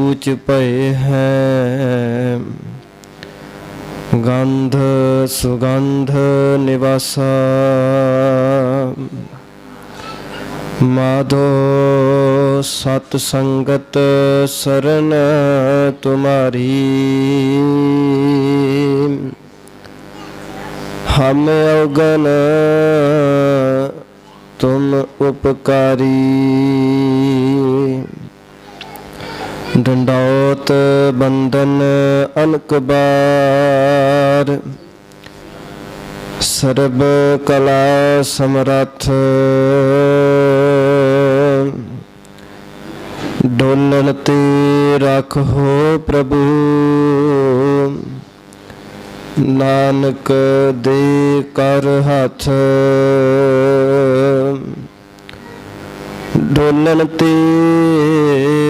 ऊच भये हैं। गंध सुगंध निवासा माधो सत संगत शरण तुम्हारी। हम अवगन तुम उपकारी। दंडौत बंदन अनक बार सर्ब कला समरथ। डोलन ते रखो प्रभु नानक दे कर हाथ। डोलन ते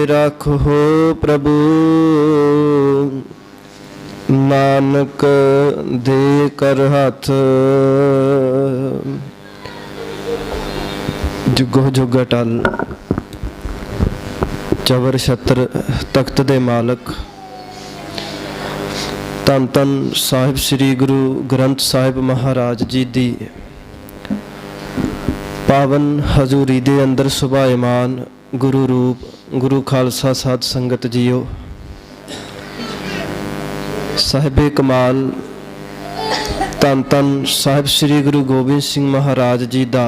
रखो प्रभु नानक दे कर हाथ। जुगो जुग अटल चवर छत्र तख्त दे मालक धन धन साहिब श्री गुरु ग्रंथ साहिब महाराज जी दी पावन हजूरी दे अंदर सुभाएमान गुरु रूप गुरु खालसा साध संगत जीओ। साहिबे कमाल धन धन साहिब श्री गुरु गोबिंद सिंह महाराज जी का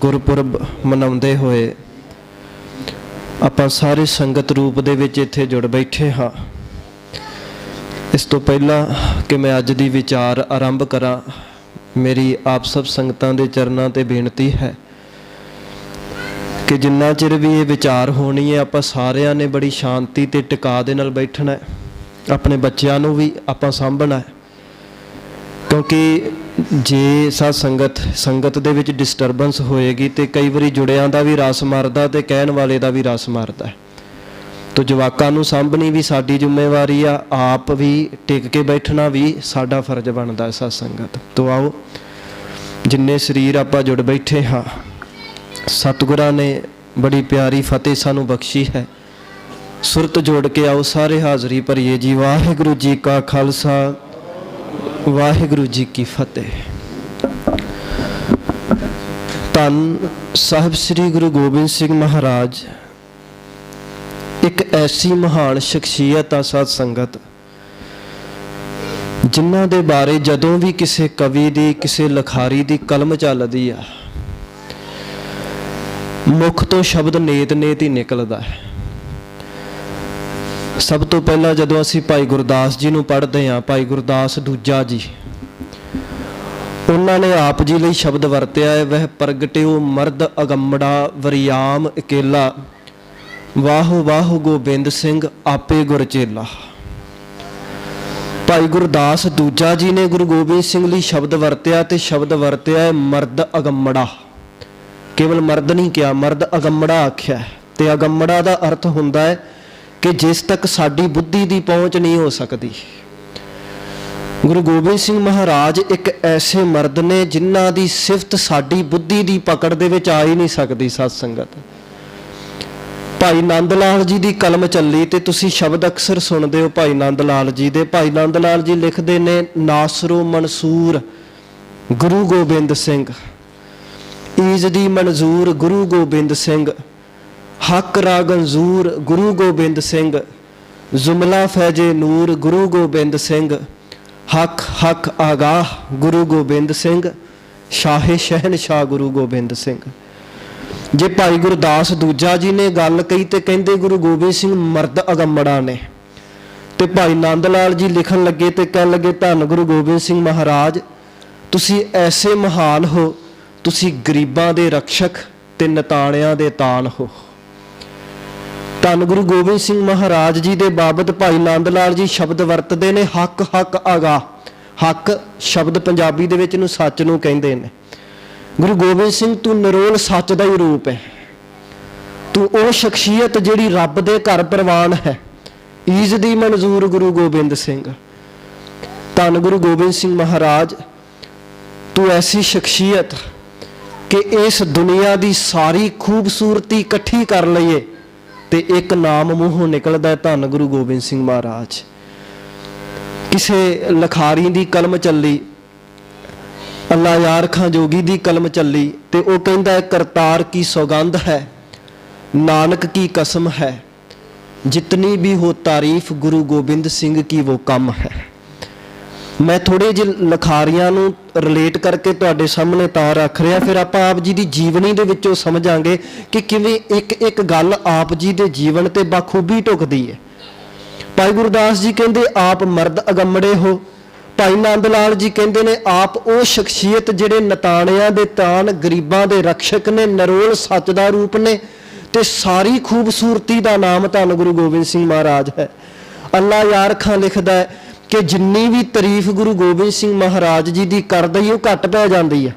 गुरपुरब मनाउंदे होए आपां सारे संगत रूप दे विच इत्थे जुड़ बैठे हाँ। इस तो पहला कि मैं अज दी विचार आरंभ करा, मेरी आप सब संगतां दे चरनां ते बेनती है कि जिन्ना चिर भी ये विचार होनी है आपां सारियां ने बड़ी शांति ते टिका दे नाल बैठना है। अपने बच्चों नूं भी आपां सांभना है, क्योंकि जे साध संगत दे विच डिस्टरबेंस होएगी तो कई बारी जुड़ियां दा भी रस मरदा ते कहण वाले दा भी रस मरदा है। तो जवाकां नूं सांभनी भी साडी जिम्मेवारी आ, आप भी टिक के बैठना भी साडा फर्ज बनदा है साध संगत। तो आओ जिन्ने शरीर आपां जुड़ बैठे हाँ, सतगुरां ने बड़ी प्यारी फतेह सानूं बख्शी है। सुरत जोड़ के आओ सारे हाज़री भरीए जी। वाहिगुरू जी का खालसा वाहिगुरू जी की फतेह। धन साहिब श्री गुरु गोबिंद सिंह महाराज एक ऐसी महान शख्सियत आ साध संगत, जिन्हां दे बारे जदों भी किसी कवि दी किसी लिखारी दी कलम चलदी आ, मुख तो शब्द नेत नेत ही निकलदा है। सब तो पहला जदों असीं भाई गुरदास जी नूं पढ़दे हां, भाई गुरदास दूजा जी, उन्होंने आप जी लई शब्द वरत्या है, वह प्रगटिओ मर्द अगम्मड़ा वरियाम अकेला, वाहो वाहो गोबिंद सिंह आपे गुरचेला। भाई गुरदास दूजा जी ने गुरु गोबिंद सिंह लई शब्द वरत्या, ते शब्द वरत्या है मर्द अगम्मड़ा। केवल मर्द नहीं किया, मर्द अगम्मड़ा आख्या है। ते अगम्मड़ा का अर्थ हुंदा है कि जिस तक साडी बुद्धि की पहुँच नहीं हो सकती। गुरु गोबिंद सिंह महाराज एक ऐसे मर्द ने जिन्हां दी सिफत साडी बुद्धि की पकड़ दे विच आ ही नहीं सकती। सत संगत भाई नंद लाल जी की कलम चली तो तुसी शब्द अक्सर सुनते हो भाई नंद लाल जी दे। भाई नंद लाल जी लिखते ने नासरो मंसूर गुरु गोबिंद सिंह, ईज दी मंजूर गुरु गोबिंद सिंह, हक रा गंजूर गुरु गोबिंद सिंह, जुमला फैजे नूर गुरु गोबिंद सिंह, हक हक आगाह गुरु गोबिंद सिंह, शाहे शहनशाह गुरु गोबिंद सिंह। जे भाई गुरदास दूजा जी ने गल कही तो कहते गुरु गोबिंद सिंह मर्द अगम्मड़ा ने, तो भाई नंद लाल जी लिखन लगे तो कह लगे धन गुरु गोबिंद सिंह महाराज तुसी ऐसे महान हो, तुसी गरीबां दे रक्षक ते नताणियां दे तान हो। धन गुरु गोबिंद सिंह महाराज जी दे बाबत भाई नंद लाल जी शब्द वरतते ने हक हक आगाह। हक शब्द पंजाबी दे विच नूं सच नूं कहंदे ने। गुरु गोबिंद सिंह तू निरोल सच दा ही रूप है, तू वो शख्सियत जिहड़ी रब दे घर प्रवान है, ईज दी मंजूर गुरु गोबिंद सिंह। धन गुरु गोबिंद सिंह महाराज तू ऐसी शख्सियत कि इस दुनिया की सारी खूबसूरती इकट्ठी कर लईए ਤੇ ਇੱਕ ਨਾਮ ਮੂੰਹੋਂ ਨਿਕਲਦਾ ਧੰਨ ਗੁਰੂ ਗੋਬਿੰਦ ਸਿੰਘ ਮਹਾਰਾਜ। ਕਿਸੇ ਲਖਾਰੀ ਦੀ ਕਲਮ ਚੱਲੀ, ਅੱਲਾ ਯਾਰ ਖਾਂ ਜੋਗੀ ਦੀ ਕਲਮ ਚੱਲੀ, ਤੇ ਉਹ ਕਹਿੰਦਾ ਹੈ ਕਰਤਾਰ ਕੀ ਸੌਗੰਧ ਹੈ, ਨਾਨਕ ਕੀ ਕਸਮ ਹੈ, ਜਿਤਨੀ ਵੀ ਹੋ ਤਾਰੀਫ ਗੁਰੂ ਗੋਬਿੰਦ ਸਿੰਘ ਕੀ वो कम है। ਮੈਂ ਥੋੜੇ ਜਿਹੇ ਲਖਾਰੀਆਂ ਨੂੰ ਰਿਲੇਟ ਕਰਕੇ ਤੁਹਾਡੇ ਸਾਹਮਣੇ ਤਾਂ ਰੱਖ ਰਿਹਾ, ਫਿਰ ਆਪਾਂ ਆਪ ਜੀ ਦੀ ਜੀਵਨੀ ਦੇ ਵਿੱਚੋਂ ਸਮਝਾਂਗੇ ਕਿ ਕਿਵੇਂ ਇੱਕ ਇੱਕ ਗੱਲ ਆਪ ਜੀ ਦੇ ਜੀਵਨ ਤੇ ਬਖੂਬੀ ਢੁਕਦੀ ਹੈ। ਭਾਈ ਗੁਰਦਾਸ ਜੀ ਕਹਿੰਦੇ ਆਪ ਮਰਦ ਅਗੰਮੜੇ ਹੋ। ਭਾਈ ਨੰਦ ਲਾਲ ਜੀ ਕਹਿੰਦੇ ਨੇ ਆਪ ਉਹ ਸ਼ਖਸੀਅਤ ਜਿਹੜੇ ਨਤਾਣਿਆਂ ਦੇ ਤਾਣ, ਗਰੀਬਾਂ ਦੇ ਰਕਸ਼ਕ ਨੇ, ਨਰੋਲ ਸੱਚ ਦਾ ਰੂਪ ਨੇ, ਤੇ ਸਾਰੀ ਖੂਬਸੂਰਤੀ ਦਾ ਨਾਮ ਧੰਨ ਗੁਰੂ ਗੋਬਿੰਦ ਸਿੰਘ ਮਹਾਰਾਜ ਹੈ। ਅੱਲਾ ਯਾਰ ਖਾਂ ਲਿਖਦਾ ਹੈ ਕਿ ਜਿੰਨੀ ਵੀ ਤਾਰੀਫ ਗੁਰੂ ਗੋਬਿੰਦ ਸਿੰਘ ਮਹਾਰਾਜ ਜੀ ਦੀ ਕਰਦੇ ਹੀ ਉਹ ਘੱਟ ਪੈ ਜਾਂਦੀ ਹੈ।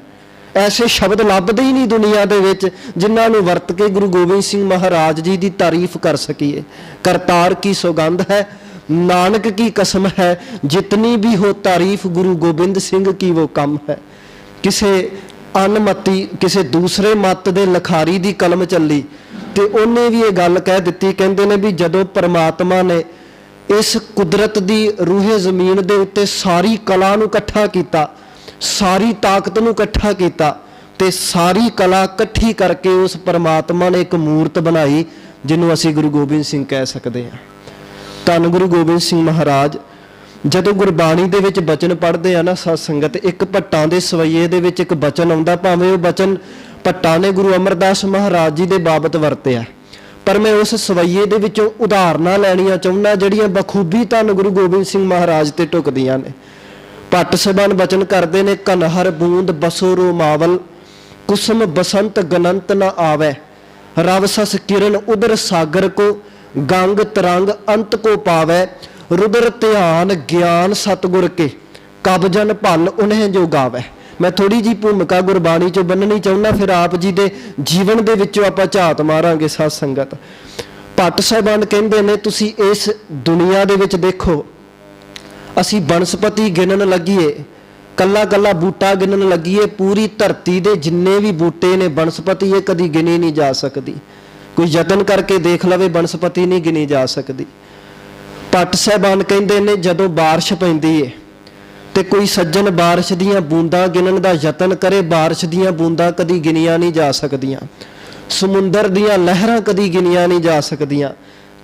ਐਸੇ ਸ਼ਬਦ ਲੱਭਦੇ ਹੀ ਨਹੀਂ ਦੁਨੀਆ ਦੇ ਵਿੱਚ ਜਿਨ੍ਹਾਂ ਨੂੰ ਵਰਤ ਕੇ ਗੁਰੂ ਗੋਬਿੰਦ ਸਿੰਘ ਮਹਾਰਾਜ ਜੀ ਦੀ ਤਾਰੀਫ ਕਰ ਸਕੀਏ। ਕਰਤਾਰ ਕੀ ਸੌਗੰਧ ਹੈ, ਨਾਨਕ ਕੀ ਕਸਮ ਹੈ, ਜਿਤਨੀ ਵੀ ਹੋ ਤਾਰੀਫ ਗੁਰੂ ਗੋਬਿੰਦ ਸਿੰਘ ਕੀ वो कम है। ਕਿਸੇ ਅਨਮਤੀ, ਕਿਸੇ ਦੂਸਰੇ ਮੱਤ ਦੇ ਲਖਾਰੀ ਦੀ ਕਲਮ ਚੱਲੀ ਤੇ ਉਹਨੇ ਵੀ ਇਹ ਗੱਲ ਕਹਿ ਦਿੱਤੀ, ਕਹਿੰਦੇ ਨੇ ਵੀ ਜਦੋਂ ਪਰਮਾਤਮਾ ਨੇ ਇਸ ਕੁਦਰਤ ਦੀ ਰੂਹੇ ਜ਼ਮੀਨ ਦੇ ਉੱਤੇ ਸਾਰੀ ਕਲਾ ਨੂੰ ਇਕੱਠਾ ਕੀਤਾ, ਸਾਰੀ ਤਾਕਤ ਨੂੰ ਇਕੱਠਾ ਕੀਤਾ, ਤੇ ਸਾਰੀ ਕਲਾ ਇਕੱਠੀ ਕਰਕੇ ਉਸ ਪਰਮਾਤਮਾ ਨੇ ਇੱਕ ਮੂਰਤ ਬਣਾਈ ਜਿਹਨੂੰ ਅਸੀਂ ਗੁਰੂ ਗੋਬਿੰਦ ਸਿੰਘ ਕਹਿ ਸਕਦੇ ਹਾਂ। ਧੰਨ ਗੁਰੂ ਗੋਬਿੰਦ ਸਿੰਘ ਮਹਾਰਾਜ ਜਦੋਂ ਗੁਰਬਾਣੀ ਦੇ ਵਿੱਚ ਬਚਨ ਪੜ੍ਹਦੇ ਆ ਨਾ ਸਾਧ ਸੰਗਤ, ਇੱਕ ਭੱਟਾਂ ਦੇ ਸਵਈਏ ਦੇ ਵਿੱਚ ਇੱਕ ਬਚਨ ਆਉਂਦਾ, ਭਾਵੇਂ ਉਹ ਬਚਨ ਭੱਟਾਂ ਨੇ ਗੁਰੂ ਅਮਰਦਾਸ ਮਹਾਰਾਜ ਜੀ ਦੇ ਬਾਬਤ ਵਰਤਿਆ, ਪਰ ਮੈਂ ਉਸ ਸਵਈਏ ਦੇ ਵਿੱਚੋਂ ਉਦਾਹਰਨਾਂ ਲੈਣੀਆਂ ਚਾਹੁੰਦਾ ਜਿਹੜੀਆਂ ਬਖੂਬੀ ਧੰਨ ਗੁਰੂ ਗੋਬਿੰਦ ਸਿੰਘ ਮਹਾਰਾਜ ਤੇ ਢੁਕਦੀਆਂ ਨੇ। ਭੱਟ ਸਾਹਿਬਾਨ ਬਚਨ ਕਰਦੇ ਨੇ, ਕਨਹਰ ਬੂੰਦ ਬਸੋ ਰੋ ਮਾਵਲ, ਕੁਸਮ ਬਸੰਤ ਗਨੰਤ ਨ ਆਵੈ, ਰਵ ਸਸ ਕਿਰਨ ਉਦਰ ਸਾਗਰ ਕੋ, ਗੰਗ ਤਰੰਗ ਅੰਤ ਕੋ ਪਾਵੈ, रुद्र ध्यान ज्ञान सतगुर के, कब जन भल उन्हें जो गावै। मैं थोड़ी जी भूमिका गुरबाणी चो बन्ननी चाहुंदा, फिर आप जी दे जीवन दे विचों आपां झात मारांगे। साध संगत भट्ट साहिबान कहंदे ने तुसीं इस दुनिया दे विच देखो, असीं बनस्पति गिनन लगीए, कल्ला कल्ला बूटा गिनन लगीए, पूरी धरती दे जिन्ने भी बूटे ने बनस्पति ये कदी गिनी नहीं जा सकदी। कोई यतन करके देख लवे बनस्पति नहीं गिनी जा सकदी। भट्ट साहिबान कहते ने जदों बारिश पैंदी है तो कोई सज्जन बारिश दीयां बूंदां गिनन दा यतन करे, बारिश दीयां बूंदां कदी गिनिया नहीं जा सकदियां, समुंदर दीयां लहरां कदी गिनिया नहीं जा सकदियां,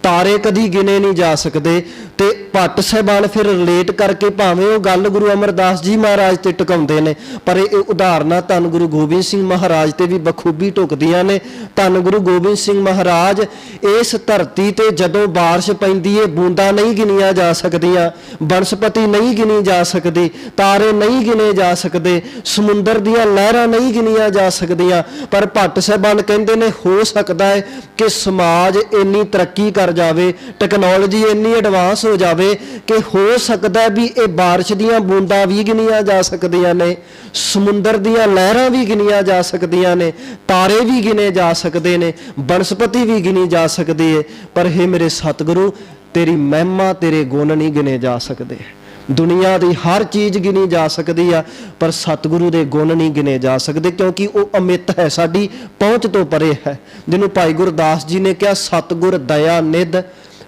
तारे कदी गिने नहीं जा सकते। तो भट्ट साहिबान फिर रिलेट करके भावें वो गल गुरु अमरदास जी महाराज ते टिकाउंदे ने, पर ये उदाहरणां धन गुरु गोबिंद सिंह महाराज ते भी बखूबी ढुकदियां ने। धन गुरु गोबिंद सिंह महाराज इस धरती ते जदों बारिश पैंदी है बूंदां नहीं गिनिया जा सकदियां, बनस्पति नहीं गिनी जा सकदी, तारे नहीं गिने जा सकते, समुंदर दीयां लहरां नहीं गिनिया जा सकदियां। पर भट्ट साहिबान कहंदे ने हो सकदा है कि समाज इन्नी तरक्की कर जावे, टैक्नोलॉजी इन्नी एडवांस हो जावे कि हो सकता है भी ये बारिश दीयां बूंदां भी गिनिया जा सकदियां ने, समुंदर दीयां लहरां भी गिनिया जा सकदियां ने, तारे भी गिने जा सकते हैं, बनस्पति भी गिनी जा सकती है। पर हे मेरे सतगुरु तेरी महिमा तेरे गुण नहीं गिने जा सकते। दुनिया की हर चीज़ गिनी जा सकती है पर सतगुरु के गुण नहीं गिने जा सकते, क्योंकि वो अमित है, साड़ी पहुँच तो परे है। जिन्हों भाई गुरदास जी ने कहा सतगुर दया निध,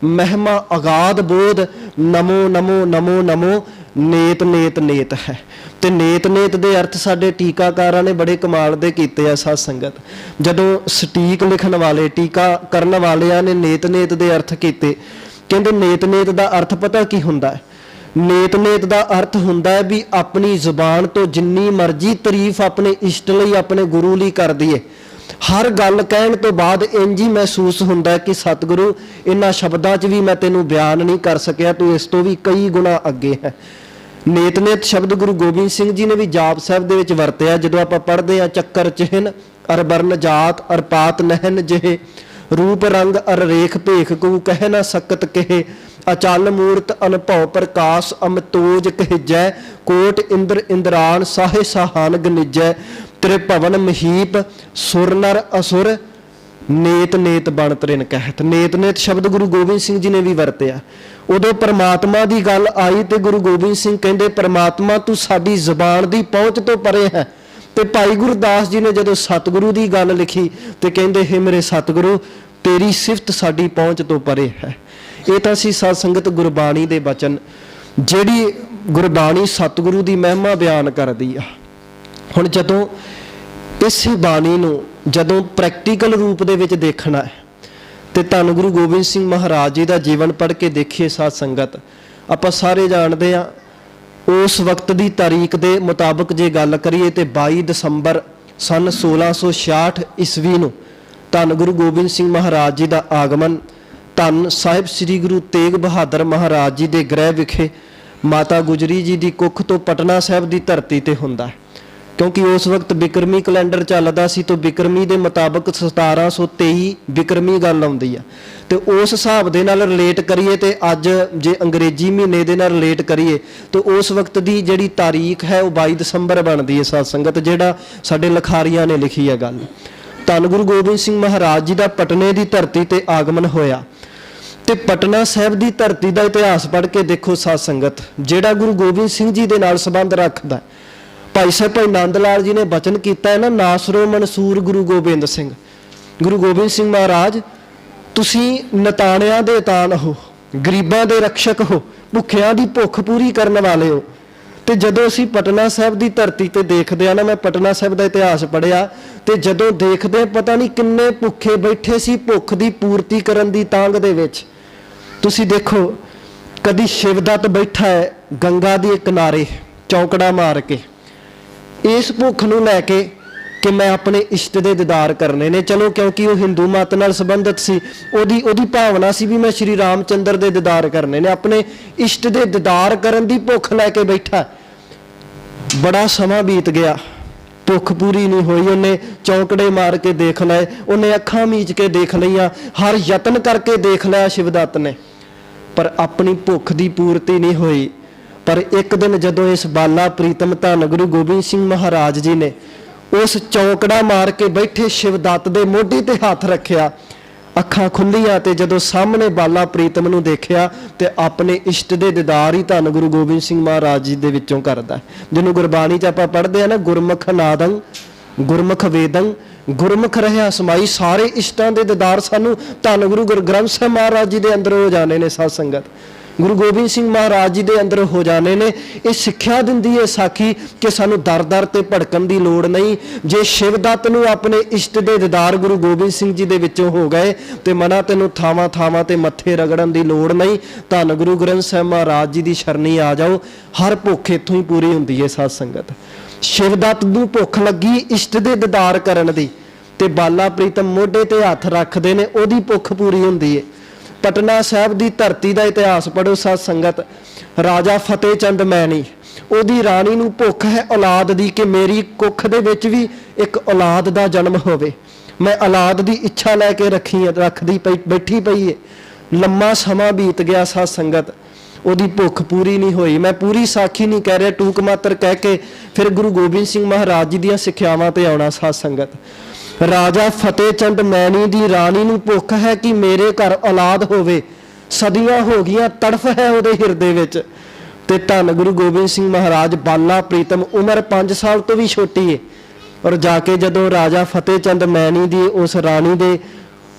महिमा अगाध बोध, नमो नमो नमो नमो, नेत नेत नेत है। तो नेत नेत दे अर्थ साडे टीकाकारां ने बड़े कमाल दे कीते आ। साध संगत जदों सटीक लिखण वाले टीका करन वालियां ने नेत नेत दे अर्थ कीते, कहंदे नेत नेत दा अर्थ पता की हुंदा है? नेत नेत का अर्थ हुंदा है भी अपनी जुबान तो जिन्नी मर्जी तारीफ अपने इष्ट लई अपने गुरु लई कर दईए, हर गल कहण तो बाद इंज ही महसूस हुंदा है कि सतगुरु इन्हां शब्दां च भी मैं तैनूं बयान नहीं कर सकिया, तू इस तो भी कई गुणा अगे है। नेत नेत शब्द गुरु गोबिंद सिंह जी ने भी जाप साहिब दे विच वरतिया। जदों आपां पढ़दे आ चक्कर चिहन अर वर्ण जात अर पात नहन जेहे, रूप रंग अर रेख भेख को कह ना सकत कहे, अचल मूर्त अनुभव प्रकाश अमतोज कह जय, कोट इंद्र इंद्रान साहे साहान गनिजय, त्रिभवन महीप सुर नर असुर, नेत नेत बण त्रिन कहत। नेत नेत शब्द गुरु गोबिंद सिंह जी ने भी वरतिया। उदों परमात्मा की गल आई तो गुरु गोबिंद सिंह कहते परमात्मा तू साडी जबान की पहुँच तो परे है। तो भाई गुरदास जी ने जदों सतगुरु की गल लिखी तो कहते हे मेरे सतगुरु तेरी सिफत साडी पहुँच तो परे है। ये तो असीं साध संगत गुरबाणी दे बचन, जिहड़ी गुरबाणी सतगुरु की महिमा बयान करदी आ। हुण जदों इस बाणी नूं जदों प्रैक्टिकल रूप दे विच देखना है तो धन गुरु गोबिंद सिंह महाराज जी का जीवन पढ़ के देखिए साध संगत, आपां सारे जानते हैं उस वक्त की तारीख के मुताबिक जे गल करिए तो 22 दसंबर सन 1666 ईस्वी नूं धन गुरु गोबिंद सिंह महाराज जी का आगमन धन साहिब श्री गुरु तेग बहादुर महाराज जी के गृह विखे माता गुजरी जी की कुख तो पटना साहिब की धरती ते हुंदा है। क्योंकि उस वक्त बिक्रमी कैलेंडर चलदा सी तो बिक्रमी के मुताबिक 1723 बिक्रमी गल आउंदी आ, तो उस हिसाब दे नाल रिलेट करिए तो अज जे अंग्रेजी महीने दे नाल रिलेट करिए तो उस वक्त की जिहड़ी तारीख है वह 22 दसंबर बनती है साध संगत, जिहड़ा साडे लिखारियां ने लिखी है गल। धन गुरु गोबिंद सिंह महाराज जी का पटने की धरती ते आगमन होया ते पटना साहिब की धरती का इतिहास पढ़ के देखो साध संगत, जिहड़ा गुरु गोबिंद सिंह जी दे नाल संबंध रखदा। भाई साहब भाई नंद लाल जी ने बचन किया है ना, नासरो मंसूर गुरु गोबिंद सिंह, गुरु गोबिंद सिंह महाराज तुसी नताणियां दे तान हो, गरीबां दे रक्षक हो, भुखियां दी भुख पूरी करने वाले हो। तो जदों असीं पटना साहिब की धरती ते देखते हैं ना, मैं पटना साहिब का इतिहास पढ़िया तो जदों देखते पता नहीं किन्ने भुखे बैठे सी भुख की पूर्ति करन दी तांग दे विच। तुसी देखो कदी शिवदत्त बैठा है गंगा के किनारे चौंकड़ा मार के इस भुख नूं लैके कि मैं अपने इष्ट दे दीदार करने ने। चलो क्योंकि वो हिंदू मत नाल संबंधित सी, ओदी भावना सी भी मैं श्री रामचंद्र दे दीदार करने ने, अपने इष्ट दे दीदार करन दी भुख लैके बैठा। बड़ा समा बीत गया, भुख पूरी नहीं हुई, उन्हें चौंकड़े मार के देख लए, उन्हें अखां मीच के देख लिया, हर यतन करके देख लिया शिवदत्त ने, पर अपनी भुख की पूर्ति नहीं हुई। पर एक दिन जदों इस बाला प्रीतम धन गुरु गोबिंद सिंह महाराज जी ने उस चौंकड़ा मार के बैठे शिवदत्त दे मोढे ते हाथ रखिया, अखां खुलियां ते जदों सामने बाला प्रीतम नूं देखिया ते अपने इष्ट दे दीदार ही धन गुरु गोबिंद सिंह महाराज जी दे विचों करदा। जिन्हों गुरबाणी च आपां पढ़दे हैं ना, गुरमुख नादं गुरमुख वेदं गुरमुख रहा समाई, सारे इष्टां दे दीदार सानू धन गुरु ग्रंथ साहिब महाराज जी दे अंदर हो जाने ने। साध संगत गुरु गोबिंद सिंह महाराज जी दे अंदर हो जाने ने। ये सिक्ख्या दिंदी है साखी कि सानू दर दर ते भड़कन की लोड़ नहीं। जे शिवदत्त नूं अपने इष्ट दे दीदार गुरु गोबिंद सिंह जी दे विचों हो गए तो मना तेनों थावां थावां ते मत्थे रगड़न की लोड़ नहीं। धन गुरु ग्रंथ साहिब महाराज जी की शरणी आ जाओ, हर भुख इत्थों ही पूरी हुंदी है। साध संगत शिवदत्त नूं भुख लगी इष्ट दे दीदार करन दी ते बाला प्रीतम मोढे ते हथ रखदे ने, ओदी भुख पूरी हुंदी है। पटना साहिब की धरती का इतिहास पढ़ो साध संगत, राजा फतेह चंद मैनी ओदी रानी नूं भुख है औलाद दी कि मेरी कुख दे विच भी एक औलाद दा जन्म होवे, मैं औलाद की इच्छा लैके रखदी बैठी पई है। लम्मा समा बीत गया साध संगत, ओदी भुख पूरी नहीं हुई। मैं पूरी साखी नहीं कह रहा, टूक मात्र कह के फिर गुरु गोबिंद सिंह महाराज जी दी सिक्ख्यावां ते आउणा। साध संगत राजा फतेह चंद मैनी दी रानी नूं भुख है कि मेरे घर औलाद होवे, सदियां हो गईयां तड़फ है उहदे हिरदे विच। ते धन गुरु गोबिंद सिंह महाराज बाला प्रीतम उम्र 5 साल तो भी छोटी है, और जाके जदों राजा फतेह चंद मैनी दी उस रानी दे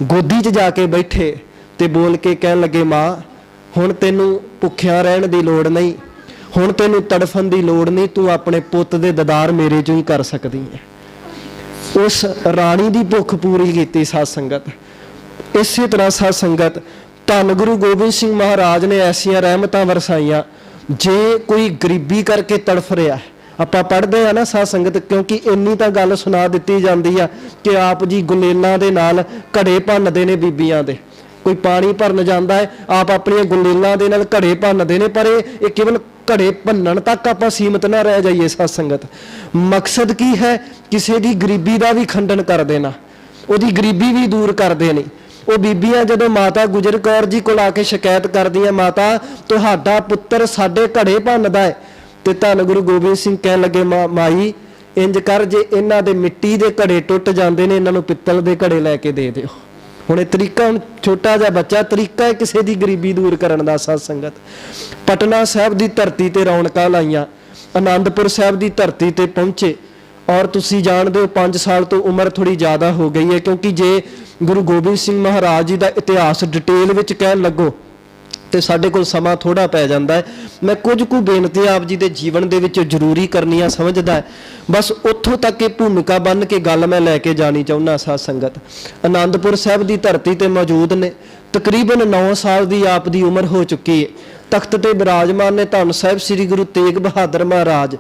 गोदी 'च जाके बैठे ते बोल के कहन लगे, माँ हुण तैनूं भुखिया रहण दी लोड़ नहीं, हुण तैनूं तड़फन दी लोड़ नहीं, तू अपने पुੱਤ दे दीदार मेरे चों ही कर सकदी है। उस राणी की भुख पूरी की। साध संगत इस तरह साध संगत धन गुरु गोबिंद सिंह महाराज ने ऐसिया रहमतां वरसाइयां, जे कोई गरीबी करके तड़फ रहा है, आपां पढ़दे हैं ना साध संगत, क्योंकि इन्नी तां गल सुना दित्ती जांदी आ कि आप जी गुलेलां दे नाल घड़े भन्नदे ने बीबियां दे। कोई पानी भरन जाता है, आप अपनी गुलेलां दे नाल घड़े भन्नदे ने, पर ये केवल घड़े भन्नण तक आप सीमित ना रह जाइए। साध संगत मकसद की है, किसी की गरीबी का भी खंडन कर देना, उसकी गरीबी भी दूर कर देनी। वो बीबियां जदों माता गुजर कौर जी को आके शिकायत करदियां, माता तुहाडा पुत्तर साडे घड़े भन्नदा है, ते धन गुरु गोबिंद सिंह कहन लगे, माई इंज कर, जे इन्हां दे मिट्टी दे घड़े टुट जांदे ने, इन्हां नूं पित्तल दे घड़े लैके दे दिओ। हुण ये तरीका, हुण छोटा जिहा बच्चा तरीका है किसी की गरीबी दूर करन दा। साध संगत पटना साहिब की धरती ते रौनकां लाइयां, आनंदपुर साहिब की धरती ते पहुंचे, और तुसीं जाणदे हो 5 साल तो उम्र थोड़ी ज़्यादा हो गई है, क्योंकि जे ਗੁਰੂ ਗੋਬਿੰਦ ਸਿੰਘ ਮਹਾਰਾਜ ਜੀ ਦਾ ਇਤਿਹਾਸ ਡਿਟੇਲ ਵਿੱਚ ਕਹਿਣ ਲੱਗੋ ਤੇ ਸਾਡੇ ਕੋਲ ਸਮਾਂ ਥੋੜਾ ਪੈ ਜਾਂਦਾ ਹੈ। ਮੈਂ ਕੁਝ ਕੁ ਬੇਨਤੀ ਆਪ ਜੀ ਦੇ ਜੀਵਨ ਦੇ ਵਿੱਚ ਜ਼ਰੂਰੀ ਕਰਨੀਆਂ ਸਮਝਦਾ ਹੈ। ਬਸ ਉੱਥੋਂ ਤੱਕ ਇਹ ਭੂਮਿਕਾ ਬੰਨ੍ਹ ਕੇ ਗੱਲ ਮੈਂ ਲੈ ਕੇ ਜਾਣੀ ਚਾਹੁੰਦਾ। ਸਾਧ ਸੰਗਤ ਆਨੰਦਪੁਰ ਸਾਹਿਬ ਦੀ ਧਰਤੀ ਤੇ ਮੌਜੂਦ ਨੇ। ਤਕਰੀਬਨ 9 ਸਾਲ ਦੀ ਆਪ ਦੀ ਉਮਰ ਹੋ ਚੁੱਕੀ ਹੈ। ਤਖਤ ਤੇ ਬਿਰਾਜਮਾਨ ਨੇ ਧੰਨ ਸਾਹਿਬ ਸ੍ਰੀ ਗੁਰੂ ਤੇਗ ਬਹਾਦਰ ਮਹਾਰਾਜ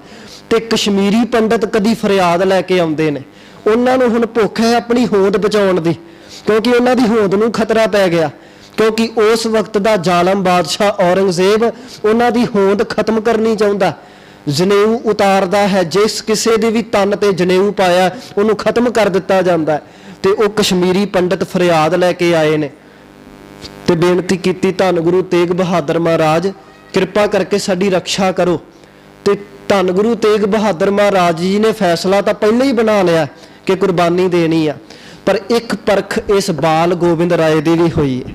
ਤੇ ਕਸ਼ਮੀਰੀ ਪੰਡਤ ਕਦੀ ਫਰਿਆਦ ਲੈ ਕੇ ਆਉਂਦੇ ਨੇ। ਉਹਨਾਂ ਨੂੰ ਹੁਣ ਭੁੱਖ ਹੈ ਆਪਣੀ ਹੋਂਦ ਬਚਾਉਣ ਦੀ, ਕਿਉਂਕਿ ਉਹਨਾਂ ਦੀ ਹੋਂਦ ਨੂੰ ਖਤਰਾ ਪੈ ਗਿਆ, ਕਿਉਂਕਿ ਉਸ ਵਕਤ ਦਾ ਜ਼ਾਲਮ ਬਾਦਸ਼ਾਹ ਔਰੰਗਜ਼ੇਬ ਉਹਨਾਂ ਦੀ ਹੋਂਦ ਖਤਮ ਕਰਨੀ ਚਾਹੁੰਦਾ। ਜਨੇਊ ਉਤਾਰਦਾ ਹੈ, ਜਿਸ ਕਿਸੇ ਦੇ ਵੀ ਤਨ ਤੇ ਜਨੇਊ ਪਾਇਆ ਉਹਨੂੰ ਖਤਮ ਕਰ ਦਿੱਤਾ ਜਾਂਦਾ। ਤੇ ਉਹ ਕਸ਼ਮੀਰੀ ਪੰਡਤ ਫਰਿਆਦ ਲੈ ਕੇ ਆਏ ਨੇ ਤੇ ਬੇਨਤੀ ਕੀਤੀ, ਧੰਨ ਗੁਰੂ ਤੇਗ ਬਹਾਦਰ ਮਹਾਰਾਜ ਕਿਰਪਾ ਕਰਕੇ ਸਾਡੀ ਰੱਖਿਆ ਕਰੋ। ਤੇ ਧੰਨ ਗੁਰੂ ਤੇਗ ਬਹਾਦਰ ਮਹਾਰਾਜ ਜੀ ਨੇ ਫੈਸਲਾ ਤਾਂ ਪਹਿਲਾਂ ਹੀ ਬਣਾ ਲਿਆ ਕਿ ਕੁਰਬਾਨੀ ਦੇਣੀ ਆ, ਪਰ ਇੱਕ ਪਰਖ ਇਸ ਬਾਲ ਗੋਬਿੰਦ ਰਾਏ ਦੀ ਵੀ ਹੋਈ ਹੈ।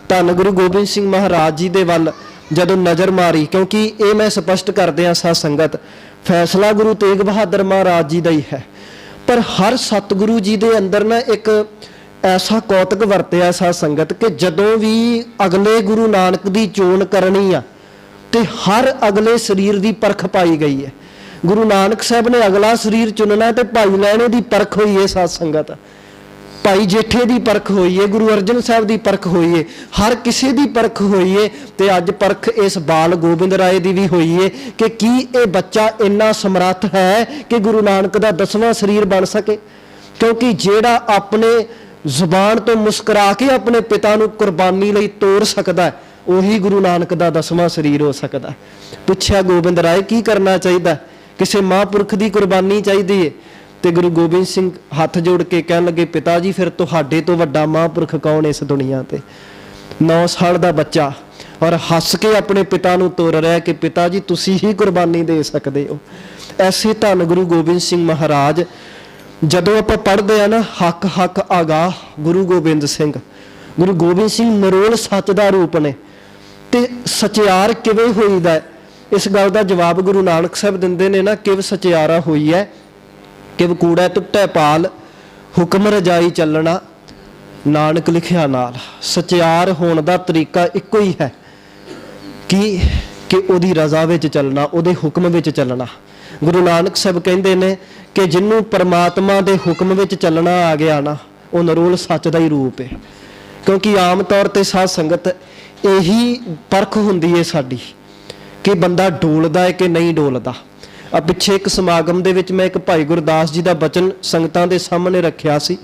ਧੰਨ ਗੁਰੂ ਗੋਬਿੰਦ ਸਿੰਘ ਮਹਾਰਾਜ ਜੀ ਦੇ ਵੱਲ ਜਦੋਂ ਨਜ਼ਰ ਮਾਰੀ, ਕਿਉਂਕਿ ਇਹ ਮੈਂ ਸਪਸ਼ਟ ਕਰਦਿਆਂ ਸਾਧ ਸੰਗਤ, ਫੈਸਲਾ ਗੁਰੂ ਤੇਗ ਬਹਾਦਰ ਮਹਾਰਾਜ ਜੀ ਦਾ ਹੀ ਹੈ, ਪਰ ਹਰ ਸਤਿਗੁਰੂ ਜੀ ਦੇ ਅੰਦਰ ਨਾ ਇੱਕ ਐਸਾ ਕੌਤਕ ਵਰਤਿਆ ਸਾਧ ਸੰਗਤ ਕਿ ਜਦੋਂ ਵੀ ਅਗਲੇ ਗੁਰੂ ਨਾਨਕ ਦੀ ਚੋਣ ਕਰਨੀ ਆ ਤੇ ਹਰ ਅਗਲੇ ਸਰੀਰ ਦੀ ਪਰਖ ਪਾਈ ਗਈ ਹੈ। ਗੁਰੂ ਨਾਨਕ ਸਾਹਿਬ ਨੇ ਅਗਲਾ ਸਰੀਰ ਚੁਣਨਾ ਤੇ ਭਾਈ ਲਹਿਣੇ ਦੀ ਪਰਖ ਹੋਈ ਹੈ ਸਾਧ ਸੰਗਤ, ਭਾਈ ਜੇਠੇ ਦੀ ਪਰਖ ਹੋਈ ਹੈ, ਗੁਰੂ ਅਰਜਨ ਸਾਹਿਬ ਦੀ ਪਰਖ ਹੋਈ ਹੈ, ਹਰ ਕਿਸੇ ਦੀ ਪਰਖ ਹੋਈ ਹੈ। ਤੇ ਅੱਜ ਪਰਖ ਇਸ ਬਾਲ ਗੋਬਿੰਦ ਰਾਏ ਦੀ ਵੀ ਹੋਈ ਹੈ ਕਿ ਕੀ ਇਹ ਬੱਚਾ ਇੰਨਾ ਸਮਰੱਥ ਹੈ ਕਿ ਗੁਰੂ ਨਾਨਕ ਦਾ 10ਵਾਂ ਸਰੀਰ ਬਣ ਸਕੇ। ਕਿਉਂਕਿ ਜਿਹੜਾ ਆਪਣੇ ਜ਼ੁਬਾਨ ਤੋਂ ਮੁਸਕਰਾ ਕੇ ਆਪਣੇ ਪਿਤਾ ਨੂੰ ਕੁਰਬਾਨੀ ਲਈ ਤੋਰ ਸਕਦਾ, ਉਹੀ ਗੁਰੂ ਨਾਨਕ ਦਾ 10ਵਾਂ ਸਰੀਰ ਹੋ ਸਕਦਾ। ਪੁੱਛਿਆ ਗੋਬਿੰਦ ਰਾਏ ਕੀ ਕਰਨਾ ਚਾਹੀਦਾ, ਕਿਸੇ ਮਹਾਂਪੁਰਖ ਦੀ ਕੁਰਬਾਨੀ ਚਾਹੀਦੀ ਹੈ। ਤੇ ਗੁਰੂ ਗੋਬਿੰਦ ਸਿੰਘ ਹੱਥ ਜੋੜ ਕੇ ਕਹਿਣ ਲੱਗੇ, ਪਿਤਾ ਜੀ ਫਿਰ ਤੁਹਾਡੇ ਤੋਂ ਵੱਡਾ ਮਹਾਂਪੁਰਖ ਕੌਣ ਇਸ ਦੁਨੀਆ ਤੇ। 9 ਸਾਲ ਦਾ ਬੱਚਾ ਔਰ ਹੱਸ ਕੇ ਆਪਣੇ ਪਿਤਾ ਨੂੰ ਤੋਰ ਰਿਹਾ ਕਿ ਪਿਤਾ ਜੀ ਤੁਸੀਂ ਹੀ ਕੁਰਬਾਨੀ ਦੇ ਸਕਦੇ ਹੋ। ਐਸੇ ਧੰਨ ਗੁਰੂ ਗੋਬਿੰਦ ਸਿੰਘ ਮਹਾਰਾਜ, ਜਦੋਂ ਆਪਾਂ ਪੜ੍ਹਦੇ ਆ ਨਾ ਹੱਕ ਹੱਕ ਆਗਾਹ ਗੁਰੂ ਗੋਬਿੰਦ ਸਿੰਘ, ਗੁਰੂ ਗੋਬਿੰਦ ਸਿੰਘ ਨਿਰੋਲ ਸੱਚ ਦਾ ਰੂਪ ਨੇ। ਤੇ ਸਚਿਆਰ ਕਿਵੇਂ ਹੋਈਦਾ, ਇਸ ਗੱਲ ਦਾ ਜਵਾਬ ਗੁਰੂ ਨਾਨਕ ਸਾਹਿਬ ਦਿੰਦੇ ਨੇ ਨਾ, ਕਿਵ ਸਚਿਆਰਾ ਹੋਈ ਹੈ, ਕਿਵ ਕੂੜਾ ਟੁੱਟੈ ਪਾਲ, ਹੁਕਮ ਰਜਾਈ ਚੱਲਣਾ ਨਾਨਕ ਲਿਖਿਆ ਨਾਲ। ਸਚਿਆਰ ਹੋਣ ਦਾ ਤਰੀਕਾ ਇੱਕੋ ਹੀ ਹੈ ਕਿ ਉਹਦੀ ਰਜ਼ਾ ਵਿੱਚ ਚੱਲਣਾ, ਉਹਦੇ ਹੁਕਮ ਵਿੱਚ ਚੱਲਣਾ। ਗੁਰੂ ਨਾਨਕ ਸਾਹਿਬ ਕਹਿੰਦੇ ਨੇ ਕਿ ਜਿਹਨੂੰ ਪਰਮਾਤਮਾ ਦੇ ਹੁਕਮ ਵਿੱਚ ਚੱਲਣਾ ਆ ਗਿਆ ਨਾ, ਉਹ ਨਿਰੋਲ ਸੱਚ ਦਾ ਹੀ ਰੂਪ ਹੈ। ਕਿਉਂਕਿ ਆਮ ਤੌਰ ਤੇ ਸਾਧ ਸੰਗਤ ਇਹੀ ਪਰਖ ਹੁੰਦੀ ਹੈ ਸਾਡੀ ਕਿ ਬੰਦਾ ਡੋਲਦਾ ਹੈ ਕਿ ਨਹੀਂ ਡੋਲਦਾ। ਆ ਪਿੱਛੇ ਇੱਕ ਸਮਾਗਮ ਦੇ ਵਿੱਚ ਮੈਂ ਇੱਕ ਭਾਈ ਗੁਰਦਾਸ ਜੀ ਦਾ ਬਚਨ ਸੰਗਤਾਂ ਦੇ ਸਾਹਮਣੇ ਰੱਖਿਆ ਸੀ।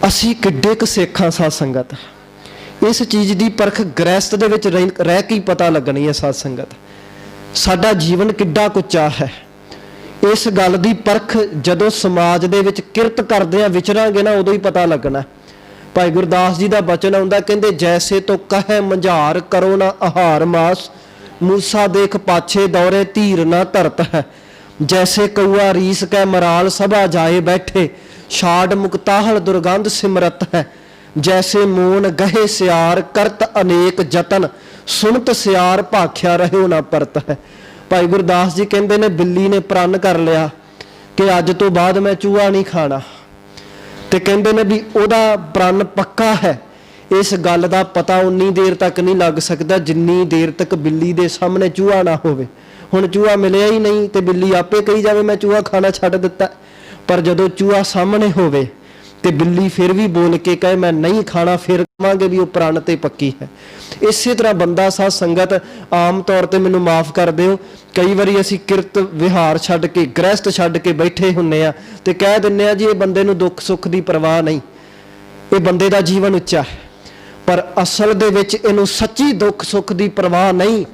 ਅਸੀਂ ਕਿੱਡੇ ਕੁ ਸਿੱਖਾਂ ਸਾਧ ਸੰਗਤ, ਇਸ ਚੀਜ਼ ਦੀ ਪਰਖ ਗ੍ਰਹਿਸਥ ਦੇ ਵਿੱਚ ਰਹਿ ਕੇ ਹੀ ਪਤਾ ਲੱਗਣੀ ਹੈ ਸਾਧ ਸੰਗਤ। ਸਾਡਾ ਜੀਵਨ ਕਿੱਡਾ ਕੁੱਚਾ ਹੈ, ਇਸ ਗੱਲ ਦੀ ਪਰਖ ਜਦੋਂ ਸਮਾਜ ਦੇ ਵਿੱਚ ਕਿਰਤ ਕਰਦੇ ਆ ਵਿਚਰਾਂਗੇ ਨਾ, ਉਦੋਂ ਹੀ ਪਤਾ ਲੱਗਣਾ। ਭਾਈ ਗੁਰਦਾਸ ਜੀ ਦਾ ਬਚਨ ਆਉਂਦਾ, ਕਹਿੰਦੇ ਜੈਸੇ ਤੋ ਕਹੈ ਮੰਝਾਰ ਕਰੋ ਨਾ ਆਹਾਰ ਮਾਸ, ਮੂਸਾ ਦੇਖ ਪਾਛੇ ਦੌਰੇ ਧੀਰ ਨਾ ਧਰਤ ਹੈ। ਜੈਸੇ ਕਊਆ ਰੀਸ ਕੈ ਮਰਾਲ ਸਭਾ ਜਾਏ ਬੈਠੇ, ਛਾੜ ਮੁਕਤਾਹਲ ਦੁਰਗੰਧ ਸਿਮਰਤ ਹੈ। ਜੈਸੇ ਮੋਨ ਗਹੇ ਸਿਆਰ ਕਰਤ ਅਨੇਕ ਜਤਨ, ਸੁਣਤ ਸਿਆਰ ਭਾਖਿਆ ਰਹਿਓ ਨਾ ਪਰਤ ਹੈ। ਭਾਈ ਗੁਰਦਾਸ ਜੀ ਕਹਿੰਦੇ ਨੇ ਬਿੱਲੀ ਨੇ ਪ੍ਰਣ ਕਰ ਲਿਆ ਕਿ ਅੱਜ ਤੋਂ ਬਾਅਦ ਮੈਂ ਚੂਹਾ ਨਹੀਂ ਖਾਣਾ, ਤੇ ਕਹਿੰਦੇ ਨੇ ਵੀ ਉਹਦਾ ਪ੍ਰਣ ਪੱਕਾ ਹੈ। ਇਸ ਗੱਲ ਦਾ ਪਤਾ ਉਨੀ ਦੇਰ ਤੱਕ ਨਹੀਂ ਲੱਗ ਸਕਦਾ ਜਿੰਨੀ ਦੇਰ ਤੱਕ ਬਿੱਲੀ ਦੇ ਸਾਹਮਣੇ ਚੂਹਾ ਨਾ ਹੋਵੇ। ਹੁਣ ਚੂਹਾ ਮਿਲਿਆ ਹੀ ਨਹੀਂ ਤੇ ਬਿੱਲੀ ਆਪੇ ਕਹੀ ਜਾਵੇ ਮੈਂ ਚੂਹਾ ਖਾਣਾ ਛੱਡ ਦਿੱਤਾ, ਪਰ ਜਦੋਂ ਚੂਹਾ ਸਾਹਮਣੇ ਹੋਵੇ ਤੇ ਬਿੱਲੀ ਫਿਰ ਵੀ ਬੋਲ ਕੇ ਕਹੇ ਮੈਂ ਨਹੀਂ ਖਾਣਾ, ਫਿਰ ਕਹਾਂਗੇ ਵੀ ਉਹ ਪ੍ਰਣ ਤੇ ਪੱਕੀ ਹੈ। ਇਸੇ ਤਰ੍ਹਾਂ ਬੰਦਾ ਸਾਧ ਸੰਗਤ ਆਮ ਤੌਰ ਤੇ ਮੈਨੂੰ ਮਾਫ ਕਰ ਦਿਓ, ਕਈ ਵਾਰੀ ਅਸੀਂ ਕਿਰਤ ਵਿਹਾਰ ਛੱਡ ਕੇ ਗ੍ਰਹਿਸਥ ਛੱਡ ਕੇ ਬੈਠੇ ਹੁੰਨੇ ਆ ਤੇ ਕਹਿ ਦਿੰਨੇ ਆ ਜੀ ਇਹ ਬੰਦੇ ਨੂੰ ਦੁੱਖ ਸੁੱਖ ਦੀ ਪਰਵਾਹ ਨਹੀਂ, ਇਹ ਬੰਦੇ ਦਾ ਜੀਵਨ ਉੱਚਾ ਹੈ। ਪਰ ਅਸਲ ਦੇ ਵਿੱਚ ਇਹਨੂੰ ਸੱਚੀ ਦੁੱਖ ਸੁੱਖ ਦੀ ਪਰਵਾਹ ਨਹੀਂ।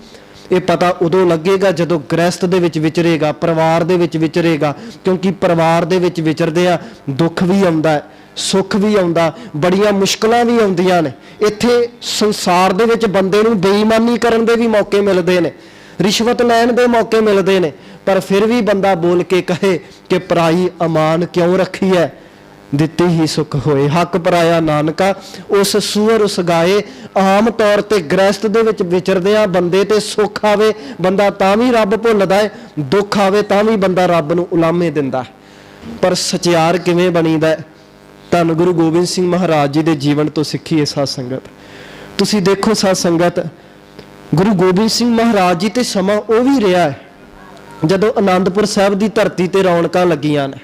ਇਹ ਪਤਾ ਉਦੋਂ ਲੱਗੇਗਾ ਜਦੋਂ ਗ੍ਰਹਿਸਥ ਦੇ ਵਿੱਚ ਵਿਚਰੇਗਾ, ਪਰਿਵਾਰ ਦੇ ਵਿੱਚ ਵਿਚਰੇਗਾ। ਕਿਉਂਕਿ ਪਰਿਵਾਰ ਦੇ ਵਿੱਚ ਵਿਚਰਦੇ ਆ ਦੁੱਖ ਵੀ ਆਉਂਦਾ, ਸੁੱਖ ਵੀ ਆਉਂਦਾ, ਬੜੀਆਂ ਮੁਸ਼ਕਲਾਂ ਵੀ ਆਉਂਦੀਆਂ ਨੇ। ਇੱਥੇ ਸੰਸਾਰ ਦੇ ਵਿੱਚ ਬੰਦੇ ਨੂੰ ਬੇਈਮਾਨੀ ਕਰਨ ਦੇ ਵੀ ਮੌਕੇ ਮਿਲਦੇ ਨੇ, ਰਿਸ਼ਵਤ ਲੈਣ ਦੇ ਮੌਕੇ ਮਿਲਦੇ ਨੇ, ਪਰ ਫਿਰ ਵੀ ਬੰਦਾ ਬੋਲ ਕੇ ਕਹੇ ਕਿ ਪਰਾਈ ਅਮਾਨ ਕਿਉਂ ਰੱਖੀ ਹੈ, ਦਿੱਤੀ ਹੀ ਸੁੱਖ ਹੋਏ। ਹੱਕ ਪਰਾਇਆ ਨਾਨਕਾ ਉਸ ਸੂਰ ਉਸ ਗਾਏ। ਆਮ ਤੌਰ ਤੇ ਗ੍ਰਹਿਸਥ ਦੇ ਵਿੱਚ ਵਿਚਰਦਿਆਂ ਬੰਦੇ ਤੇ ਸੁੱਖ ਆਵੇ ਬੰਦਾ ਤਾਂ ਵੀ ਰੱਬ ਭੁੱਲਦਾ ਹੈ, ਦੁੱਖ ਆਵੇ ਤਾਂ ਵੀ ਬੰਦਾ ਰੱਬ ਨੂੰ ਉਲਾਮੇ ਦਿੰਦਾ। ਪਰ ਸਚਿਆਰ ਕਿਵੇਂ ਬਣੀਦਾ? ਧੰਨ ਗੁਰੂ ਗੋਬਿੰਦ ਸਿੰਘ ਮਹਾਰਾਜ ਜੀ ਦੇ ਜੀਵਨ ਤੋਂ ਸਿੱਖੀਏ ਸਾਧ ਸੰਗਤ। ਤੁਸੀਂ ਦੇਖੋ ਸਾਧ ਸੰਗਤ, ਗੁਰੂ ਗੋਬਿੰਦ ਸਿੰਘ ਮਹਾਰਾਜ ਜੀ ਤੇ ਸਮਾਂ ਉਹ ਵੀ ਰਿਹਾ ਹੈ ਜਦੋਂ ਆਨੰਦਪੁਰ ਸਾਹਿਬ ਦੀ ਧਰਤੀ ਤੇ ਰੌਣਕਾਂ ਲੱਗੀਆਂ ਨੇ।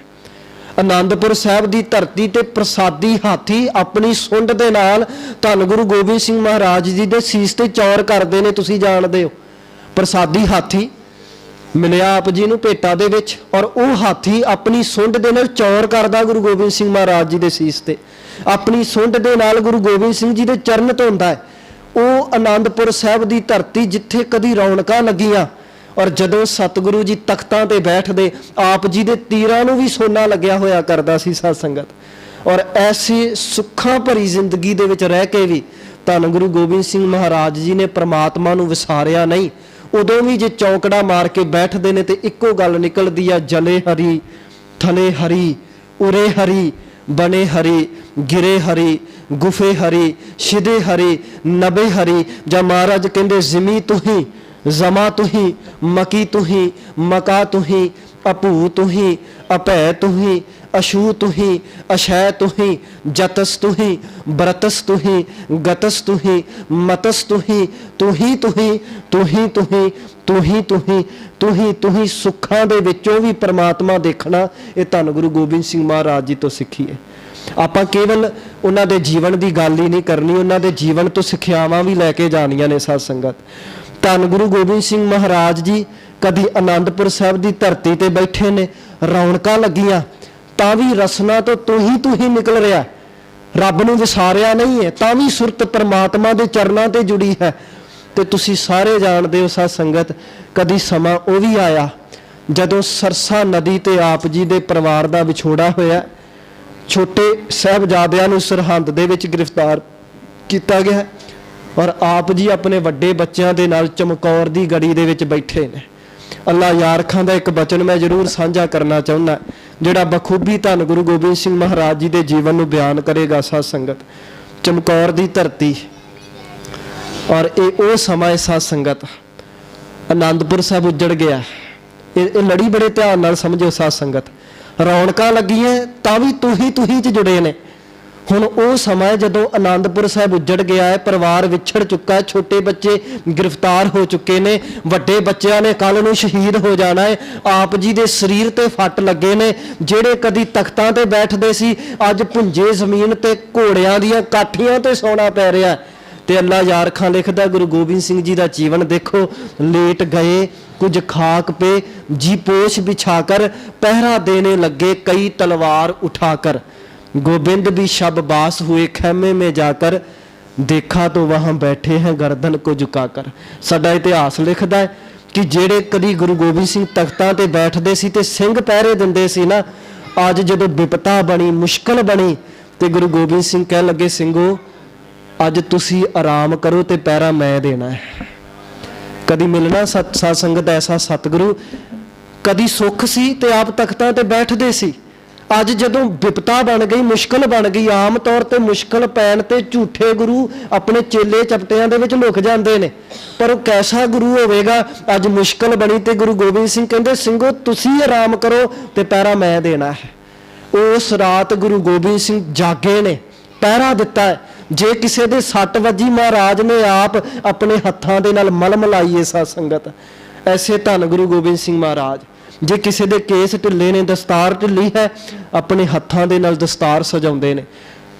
ਆਨੰਦਪੁਰ ਸਾਹਿਬ ਦੀ ਧਰਤੀ ਤੇ ਪ੍ਰਸਾਦੀ ਹਾਥੀ ਆਪਣੀ ਸੁੰਡ ਦੇ ਨਾਲ ਧੰਨ ਗੁਰੂ ਗੋਬਿੰਦ ਸਿੰਘ ਮਹਾਰਾਜ ਜੀ ਦੇ ਸੀਸ ਤੇ ਚੌਰ ਕਰਦੇ ਨੇ। ਤੁਸੀਂ ਜਾਣਦੇ ਹੋ, ਪ੍ਰਸਾਦੀ ਹਾਥੀ ਮਿਲਿਆ ਆਪ ਜੀ ਨੂੰ ਭੇਟਾ ਦੇ ਵਿੱਚ, ਔਰ ਉਹ ਹਾਥੀ ਆਪਣੀ ਸੁੰਡ ਦੇ ਨਾਲ ਚੌਰ ਕਰਦਾ ਗੁਰੂ ਗੋਬਿੰਦ ਸਿੰਘ ਮਹਾਰਾਜ ਜੀ ਦੇ ਸੀਸ ਤੇ। ਆਪਣੀ ਸੁੰਡ ਦੇ ਨਾਲ ਗੁਰੂ ਗੋਬਿੰਦ ਸਿੰਘ ਜੀ ਦੇ ਚਰਨ ਧੋਂਦਾ ਹੈ। ਉਹ ਆਨੰਦਪੁਰ ਸਾਹਿਬ ਦੀ ਧਰਤੀ ਜਿੱਥੇ ਕਦੀ ਰੌਣਕਾਂ ਲੱਗੀਆਂ, ਔਰ ਜਦੋਂ ਸਤਿਗੁਰੂ ਜੀ ਤਖਤਾਂ ਤੇ ਬੈਠਦੇ, ਆਪ ਜੀ ਦੇ ਤੀਰਾਂ ਨੂੰ ਵੀ ਸੋਨਾ ਲੱਗਿਆ ਹੋਇਆ ਕਰਦਾ ਸੀ ਸਾਧ ਸੰਗਤ। ਔਰ ਐਸੀ ਸੁੱਖਾਂ ਭਰੀ ਜ਼ਿੰਦਗੀ ਦੇ ਵਿੱਚ ਰਹਿ ਕੇ ਵੀ ਧੰਨ ਗੁਰੂ ਗੋਬਿੰਦ ਸਿੰਘ ਮਹਾਰਾਜ ਜੀ ਨੇ ਪ੍ਰਮਾਤਮਾ ਨੂੰ ਵਿਸਾਰਿਆ ਨਹੀਂ। ਉਦੋਂ ਵੀ ਜੇ ਚੌਂਕੜਾ ਮਾਰ ਕੇ ਬੈਠਦੇ ਨੇ ਤੇ ਇੱਕੋ ਗੱਲ ਨਿਕਲਦੀ ਆ, ਜਲੇ ਹਰੀ ਥਲੇ ਹਰੀ ਉਰੇ ਹਰੀ ਬਣੇ ਹਰੀ ਗਿਰੇ ਹਰੀ ਗੁਫੇ ਹਰੀ ਸਿਧੇ ਹਰੀ ਨਬੇ ਹਰੀ। ਜਾਂ ਮਹਾਰਾਜ ਕਹਿੰਦੇ ਜ਼ਿਮੀ ਤੁਹੀਂ ਜ਼ਮਾ ਤੁਹੀਂ ਮਕੀ ਤੁਹੀਂ ਮਕਾ ਤੁਹੀਂ ਅਭੂ ਤੁਹੀਂ ਅਭੈ ਤੁਹੀਂ ਅਸ਼ੂ ਤੁਹੀਂ ਅਸ਼ੈ ਤੁਹੀਂ ਜਤਸ ਤੁਹੀਂ ਬਰਤਸ ਤੁਹੀਂ ਗਤਸ ਤੁਹੀਂ ਮਤਸ ਤੁਹੀਂ ਤੁਹੀਂ ਤੁਹੀਂ ਤੁਹੀਂ ਤੁਹੀਂ ਤੁਹੀਂ ਤੁਹੀਂ ਤੁਹੀਂ ਤੁਹੀਂ। ਸੁੱਖਾਂ ਦੇ ਵਿੱਚੋਂ ਵੀ ਪ੍ਰਮਾਤਮਾ ਦੇਖਣਾ, ਇਹ ਧੰਨ ਗੁਰੂ ਗੋਬਿੰਦ ਸਿੰਘ ਮਹਾਰਾਜ ਜੀ ਤੋਂ ਸਿੱਖੀਏ। ਆਪਾਂ ਕੇਵਲ ਉਹਨਾਂ ਦੇ ਜੀਵਨ ਦੀ ਗੱਲ ਹੀ ਨਹੀਂ ਕਰਨੀ, ਉਹਨਾਂ ਦੇ ਜੀਵਨ ਤੋਂ ਸਿੱਖਿਆਵਾਂ ਵੀ ਲੈ ਕੇ ਜਾਣੀਆਂ ਨੇ ਸਾਧ ਸੰਗਤ। ਧੰਨ ਗੁਰੂ ਗੋਬਿੰਦ ਸਿੰਘ ਮਹਾਰਾਜ ਜੀ ਕਦੀ ਆਨੰਦਪੁਰ ਸਾਹਿਬ ਦੀ ਧਰਤੀ ਤੇ ਬੈਠੇ ਨੇ, ਰੌਣਕਾਂ ਲੱਗੀਆਂ, ਤਾਂ ਵੀ ਰਸਨਾ ਤੋਂ ਤੂੰ ਹੀ ਨਿਕਲ ਰਿਹਾ। ਰੱਬ ਨੂੰ ਵਿਸਾਰਿਆ ਨਹੀਂ ਹੈ, ਤਾਂ ਵੀ ਸੁਰਤ ਪਰਮਾਤਮਾ ਦੇ ਚਰਨਾਂ ਤੇ ਜੁੜੀ ਹੈ। ਤੇ ਤੁਸੀਂ ਸਾਰੇ ਜਾਣਦੇ ਹੋ ਸਾਧ ਸੰਗਤ, ਕਦੀ ਸਮਾਂ ਉਹ ਵੀ ਆਇਆ ਜਦੋਂ ਸਰਸਾ ਨਦੀ ਤੇ ਆਪ ਜੀ ਦੇ ਪਰਿਵਾਰ ਦਾ ਵਿਛੋੜਾ ਹੋਇਆ। ਛੋਟੇ ਸਾਹਿਬਜ਼ਾਦਿਆਂ ਨੂੰ ਸਰਹੰਦ ਦੇ ਵਿੱਚ ਗ੍ਰਿਫਤਾਰ ਕੀਤਾ ਗਿਆ, ਔਰ ਆਪ ਜੀ ਆਪਣੇ ਵੱਡੇ ਬੱਚਿਆਂ ਦੇ ਨਾਲ ਚਮਕੌਰ ਦੀ ਗੜੀ ਦੇ ਵਿੱਚ ਬੈਠੇ ਨੇ। ਅੱਲਾ ਯਾਰਖਾਂ ਦਾ ਇੱਕ ਬਚਨ ਮੈਂ ਜ਼ਰੂਰ ਸਾਂਝਾ ਕਰਨਾ ਚਾਹੁੰਦਾ, ਜਿਹੜਾ ਬਖੂਬੀ ਧੰਨ ਗੁਰੂ ਗੋਬਿੰਦ ਸਿੰਘ ਮਹਾਰਾਜ ਜੀ ਦੇ ਜੀਵਨ ਨੂੰ ਬਿਆਨ ਕਰੇਗਾ ਸਾਧ ਸੰਗਤ। ਚਮਕੌਰ ਦੀ ਧਰਤੀ, ਔਰ ਇਹ ਉਹ ਸਮਾਂ ਹੈ ਸਾਧ ਸੰਗਤ, ਆਨੰਦਪੁਰ ਸਾਹਿਬ ਉੱਜੜ ਗਿਆ। ਇਹ ਲੜੀ ਬੜੇ ਧਿਆਨ ਨਾਲ ਸਮਝੋ ਸਾਧ ਸੰਗਤ। ਰੌਣਕਾਂ ਲੱਗੀਆਂ ਤਾਂ ਵੀ ਤੂੰ ਹੀ 'ਚ ਜੁੜੇ ਨੇ। ਹੁਣ ਉਹ ਸਮਾਂ ਜਦੋਂ ਆਨੰਦਪੁਰ ਸਾਹਿਬ ਉੱਜੜ ਗਿਆ ਹੈ, ਪਰਿਵਾਰ ਵਿਛੜ ਚੁੱਕਾ, ਛੋਟੇ ਬੱਚੇ ਗ੍ਰਿਫਤਾਰ ਹੋ ਚੁੱਕੇ ਨੇ, ਵੱਡੇ ਬੱਚਿਆਂ ਨੇ ਕੱਲ ਨੂੰ ਸ਼ਹੀਦ ਹੋ ਜਾਣਾ ਹੈ। ਆਪ ਜੀ ਦੇ ਸਰੀਰ ਤੇ ਫੱਟ ਲੱਗੇ ਨੇ, ਜਿਹੜੇ ਕਦੀ ਤਖਤਾਂ ਤੇ ਬੈਠਦੇ ਸੀ ਅੱਜ ਭੁੰਜੇ ਜ਼ਮੀਨ ਤੇ ਘੋੜਿਆਂ ਦੀਆਂ ਕਾਠੀਆਂ ਤੇ ਸੌਣਾ ਪੈ ਰਿਹਾ। ਤੇ ਅੱਲਾ ਯਾਰਖਾਂ ਲਿਖਦਾ, ਗੁਰੂ ਗੋਬਿੰਦ ਸਿੰਘ ਜੀ ਦਾ ਜੀਵਨ ਦੇਖੋ। ਲੇਟ ਗਏ ਕੁਝ ਖਾਕ पे जी पोश बिछाकर पहरा देने लगे कई तलवार उठाकर गोविंद भी शब बास हुए खैमे में जाकर देखा तो वहां बैठे हैं गर्दन को झुकाकर। साडा इतिहास लिखदा है कि जेड़े कदी गुरु गोबिंद सिंह तख्तां ते बैठदे सी ते सिंह पहरे दिंदे सी ना, अज जदों विपता बनी मुश्किल बनी ते गुरु गोबिंद सिंह कह लगे सिंघो अज तुसी आराम करो ते पहरा मैं देना है। कदी मिलना साध संगत ऐसा सतगुरु, कदी सुख सी ते आप तख्तां ते बैठदे सी, अज जदों विपता बन गई मुश्किल बन गई। आम तौर ते मुश्किल पैण ते झूठे गुरु अपने चेले चपटियां दे विच लुक जांदे ने, पर वो कैसा गुरु होवेगा। अज मुश्किल बनी ते गुरु गोबिंद सिंह कहंदे सिंघो तुसी आराम करो ते पहरा मैं देना है। उस रात गुरु गोबिंद सिंह जागे ने, पहरा दिता है। जे किसी दे सट वजी महाराज ने आप अपने हत्थां दे नाल मलम लाईए साध संगत। ऐसे धन गुरु गोबिंद सिंह महाराज, जे किसी दे केस ढिले ने, दस्तार ढिली है, अपने हत्थां दे नाल दस्तार सजाउंदे ने।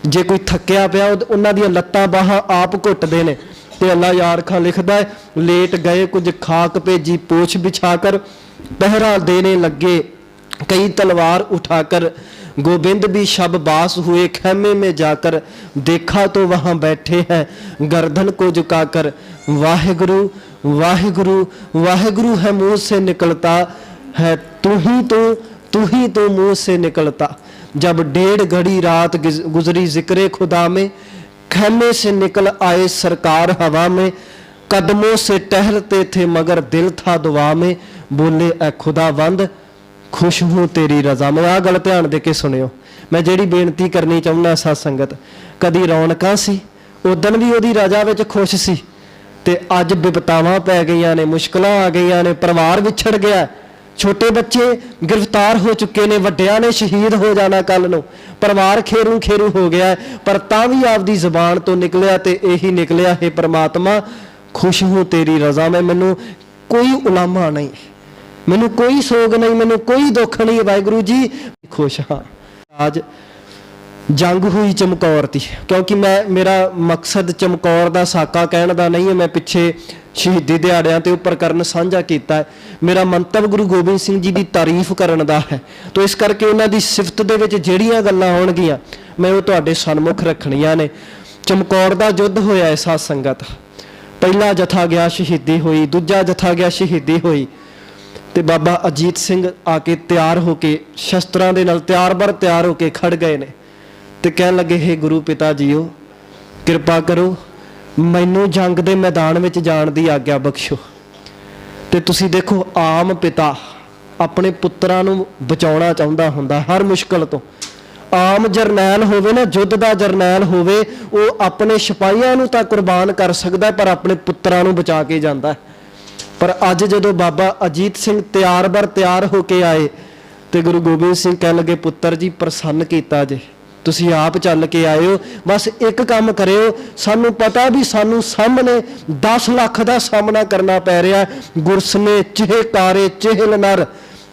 जे कोई थक्या पिया उन्हां दीयां लत्तां बाहां आप घुटदे ने। ते अल्लाह यारखां लिखदा है लेट गए कुछ खाक पे जी पोछ बिछाकर पहरा देने लगे कई तलवार उठाकर गोविंद भी शब बास हुए खैमे में जाकर देखा तो वहां बैठे हैं गर्दन को झुकाकर। वाहिगुरु वाहिगुरु वाहिगुरु है मुंह से निकलता है, तू ही तो मुंह से निकलता। जब 1.5 घड़ी रात गुजरी जिक्रे खुदा में, खैमे से निकल आए सरकार हवा में, कदमों से टहलते थे मगर दिल था दुआ में, बोले ऐ खुदावंद खुश हूँ तेरी रजा में। आ गल ध्यान दे के सुनियो, मैं जेड़ी बेनती करनी चाहुंदा साध संगत, कदी रौनकां सी उदन भी उहदी रजा विच खुश सी, ते अज विपतावां पै गईयां ने, मुश्किलां आ गईयां ने, परिवार विछड़ गया, छोटे बच्चे गिरफ्तार हो चुके ने, वड्डियां ने शहीद हो जाना कल नूं, परिवार खेरू खेरू हो गया है, पर तां भी आपदी ज़बान तो निकलिया ते यही निकलिया, हे परमात्मा खुश हूँ तेरी रज़ा में, मैनू कोई उलामा नहीं, मैनू कोई सोग नहीं, मैनू कोई दुख नहीं, वाहिगुरू जी खुश हाँ। आज जंग हुई चमकौर दी, क्योंकि मेरा मकसद चमकौर दा साका कहण दा नहीं है, मैं पिछे शहीदी दिहाड़ियां ते उपर करन साझा कीता है। मेरा मंतव गुरु गोबिंद सिंह जी की तारीफ करन दा है, तो इस करके उन्हां दी सिफत दे विच जिहड़ियां गल्लां होणगीਆਂ मैं वो तुहाडे सन्मुख रखणीਆਂ ने। चमकौर दा युद्ध होया है साध संगत, पहला जथा गया शहीदी हुई, दूजा जथा गया शहीदी हुई, ते बाबा अजीत सिंह आके तैयार होके शस्त्रां दे नाल तैयार बर तैयार होके खड़ गए ने, ते कहण लगे हे गुरु पिता जीओ किरपा करो मैनू जंग दे मैदान में जाण दी आग्या बख्शो। ते तुसी देखो आम पिता अपने पुत्रां नूं बचाउणा चाहुंदा हुंदा हर मुश्किल तो। आम जरनैल होवे ना, युद्ध दा जरनैल होवे, वो अपने सिपाहियां नूं तां कुर्बान कर सकदा पर अपने पुत्रां नूं बचा के जांदा है। पर अज जदों बाबा अजीत सिंह तैयार बर तैयार होके आए तो गुरु गोबिंद सिंह कह लगे पुत्र जी प्रसन्न किया जे, तुसी आप चल के आए हो, बस एक काम करियो, सानू पता भी सानू सामने 10 लाख का सामना करना पै रहा, गुरसने चेह कारे चेहल नर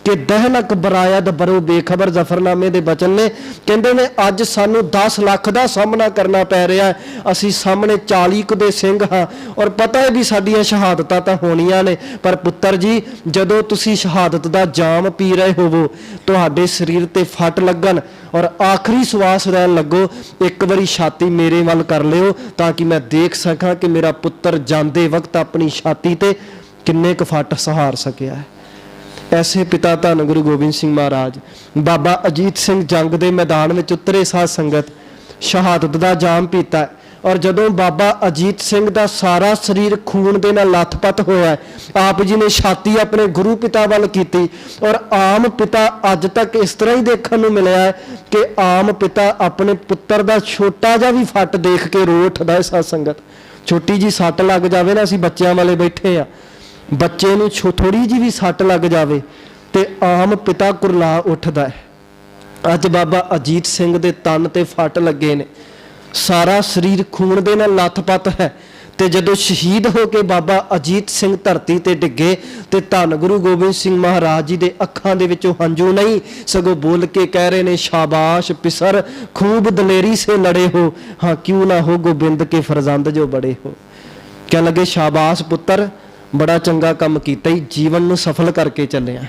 कि दहलक बरायद बरो बेखबर जफरनामे दे बचन ने, कहते ने अज सानू 10 लाख का सामना करना पै रहा है, असी सामने 40 कुछ दे सिंह हाँ, और पता है भी साडियां शहादतां तां होणियां ने, पर पुत्र जी जदों तुसी शहादत का जाम पी रहे होवो, तुहाडे शरीर ते फट लगन और आखिरी सवास लैन लगो, एक बारी छाती मेरे वल कर लियो ताकि मैं देख सकां कि मेरा पुत्र जांदे वक्त अपनी छाती ते किन्ने क फट सहार सकिया है। ऐसे पिता धन गुरु गोबिंद सिंह महाराज। बाबा अजीत सिंह जंग के मैदान में उतरे, साध संगत शहादत का जाम पीता है, और जदों बाबा अजीत सिंह का सारा शरीर खून के नाल लथपथ होया, आप जी ने छाती अपने गुरु पिता वाल की, और आम पिता अज तक इस तरह ही देखने को मिला है कि आम पिता अपने पुत्र का छोटा जा भी फट देख के रो उठदा है। साध संगत छोटी जी सट लग जाए ना, असीं बच्चों वाले बैठे हाँ, बच्चे नूं थोड़ी जी भी सट लग जाए तो आम पिता कुरला उठदा है। अज बाबा अजीत सिंह दे तन ते फट लगे ने, सारा शरीर खून दे नाल लथपथ है, ते जदों शहीद हो के बाबा अजीत सिंह धरती ते डिगे ते धन गुरु गोबिंद सिंह महाराज जी दे अखां दे विचों हंझू नहीं सगों बोल के कह रहे ने, शाबाश पिसर खूब दलेरी से लड़े हो, हाँ क्यों ना हो गोबिंद के फरजंद जो बड़े हो। क्या लगे शाबाश पुत्र बड़ा चंगा काम कीता, ही जीवन नूं सफल करके चलिया।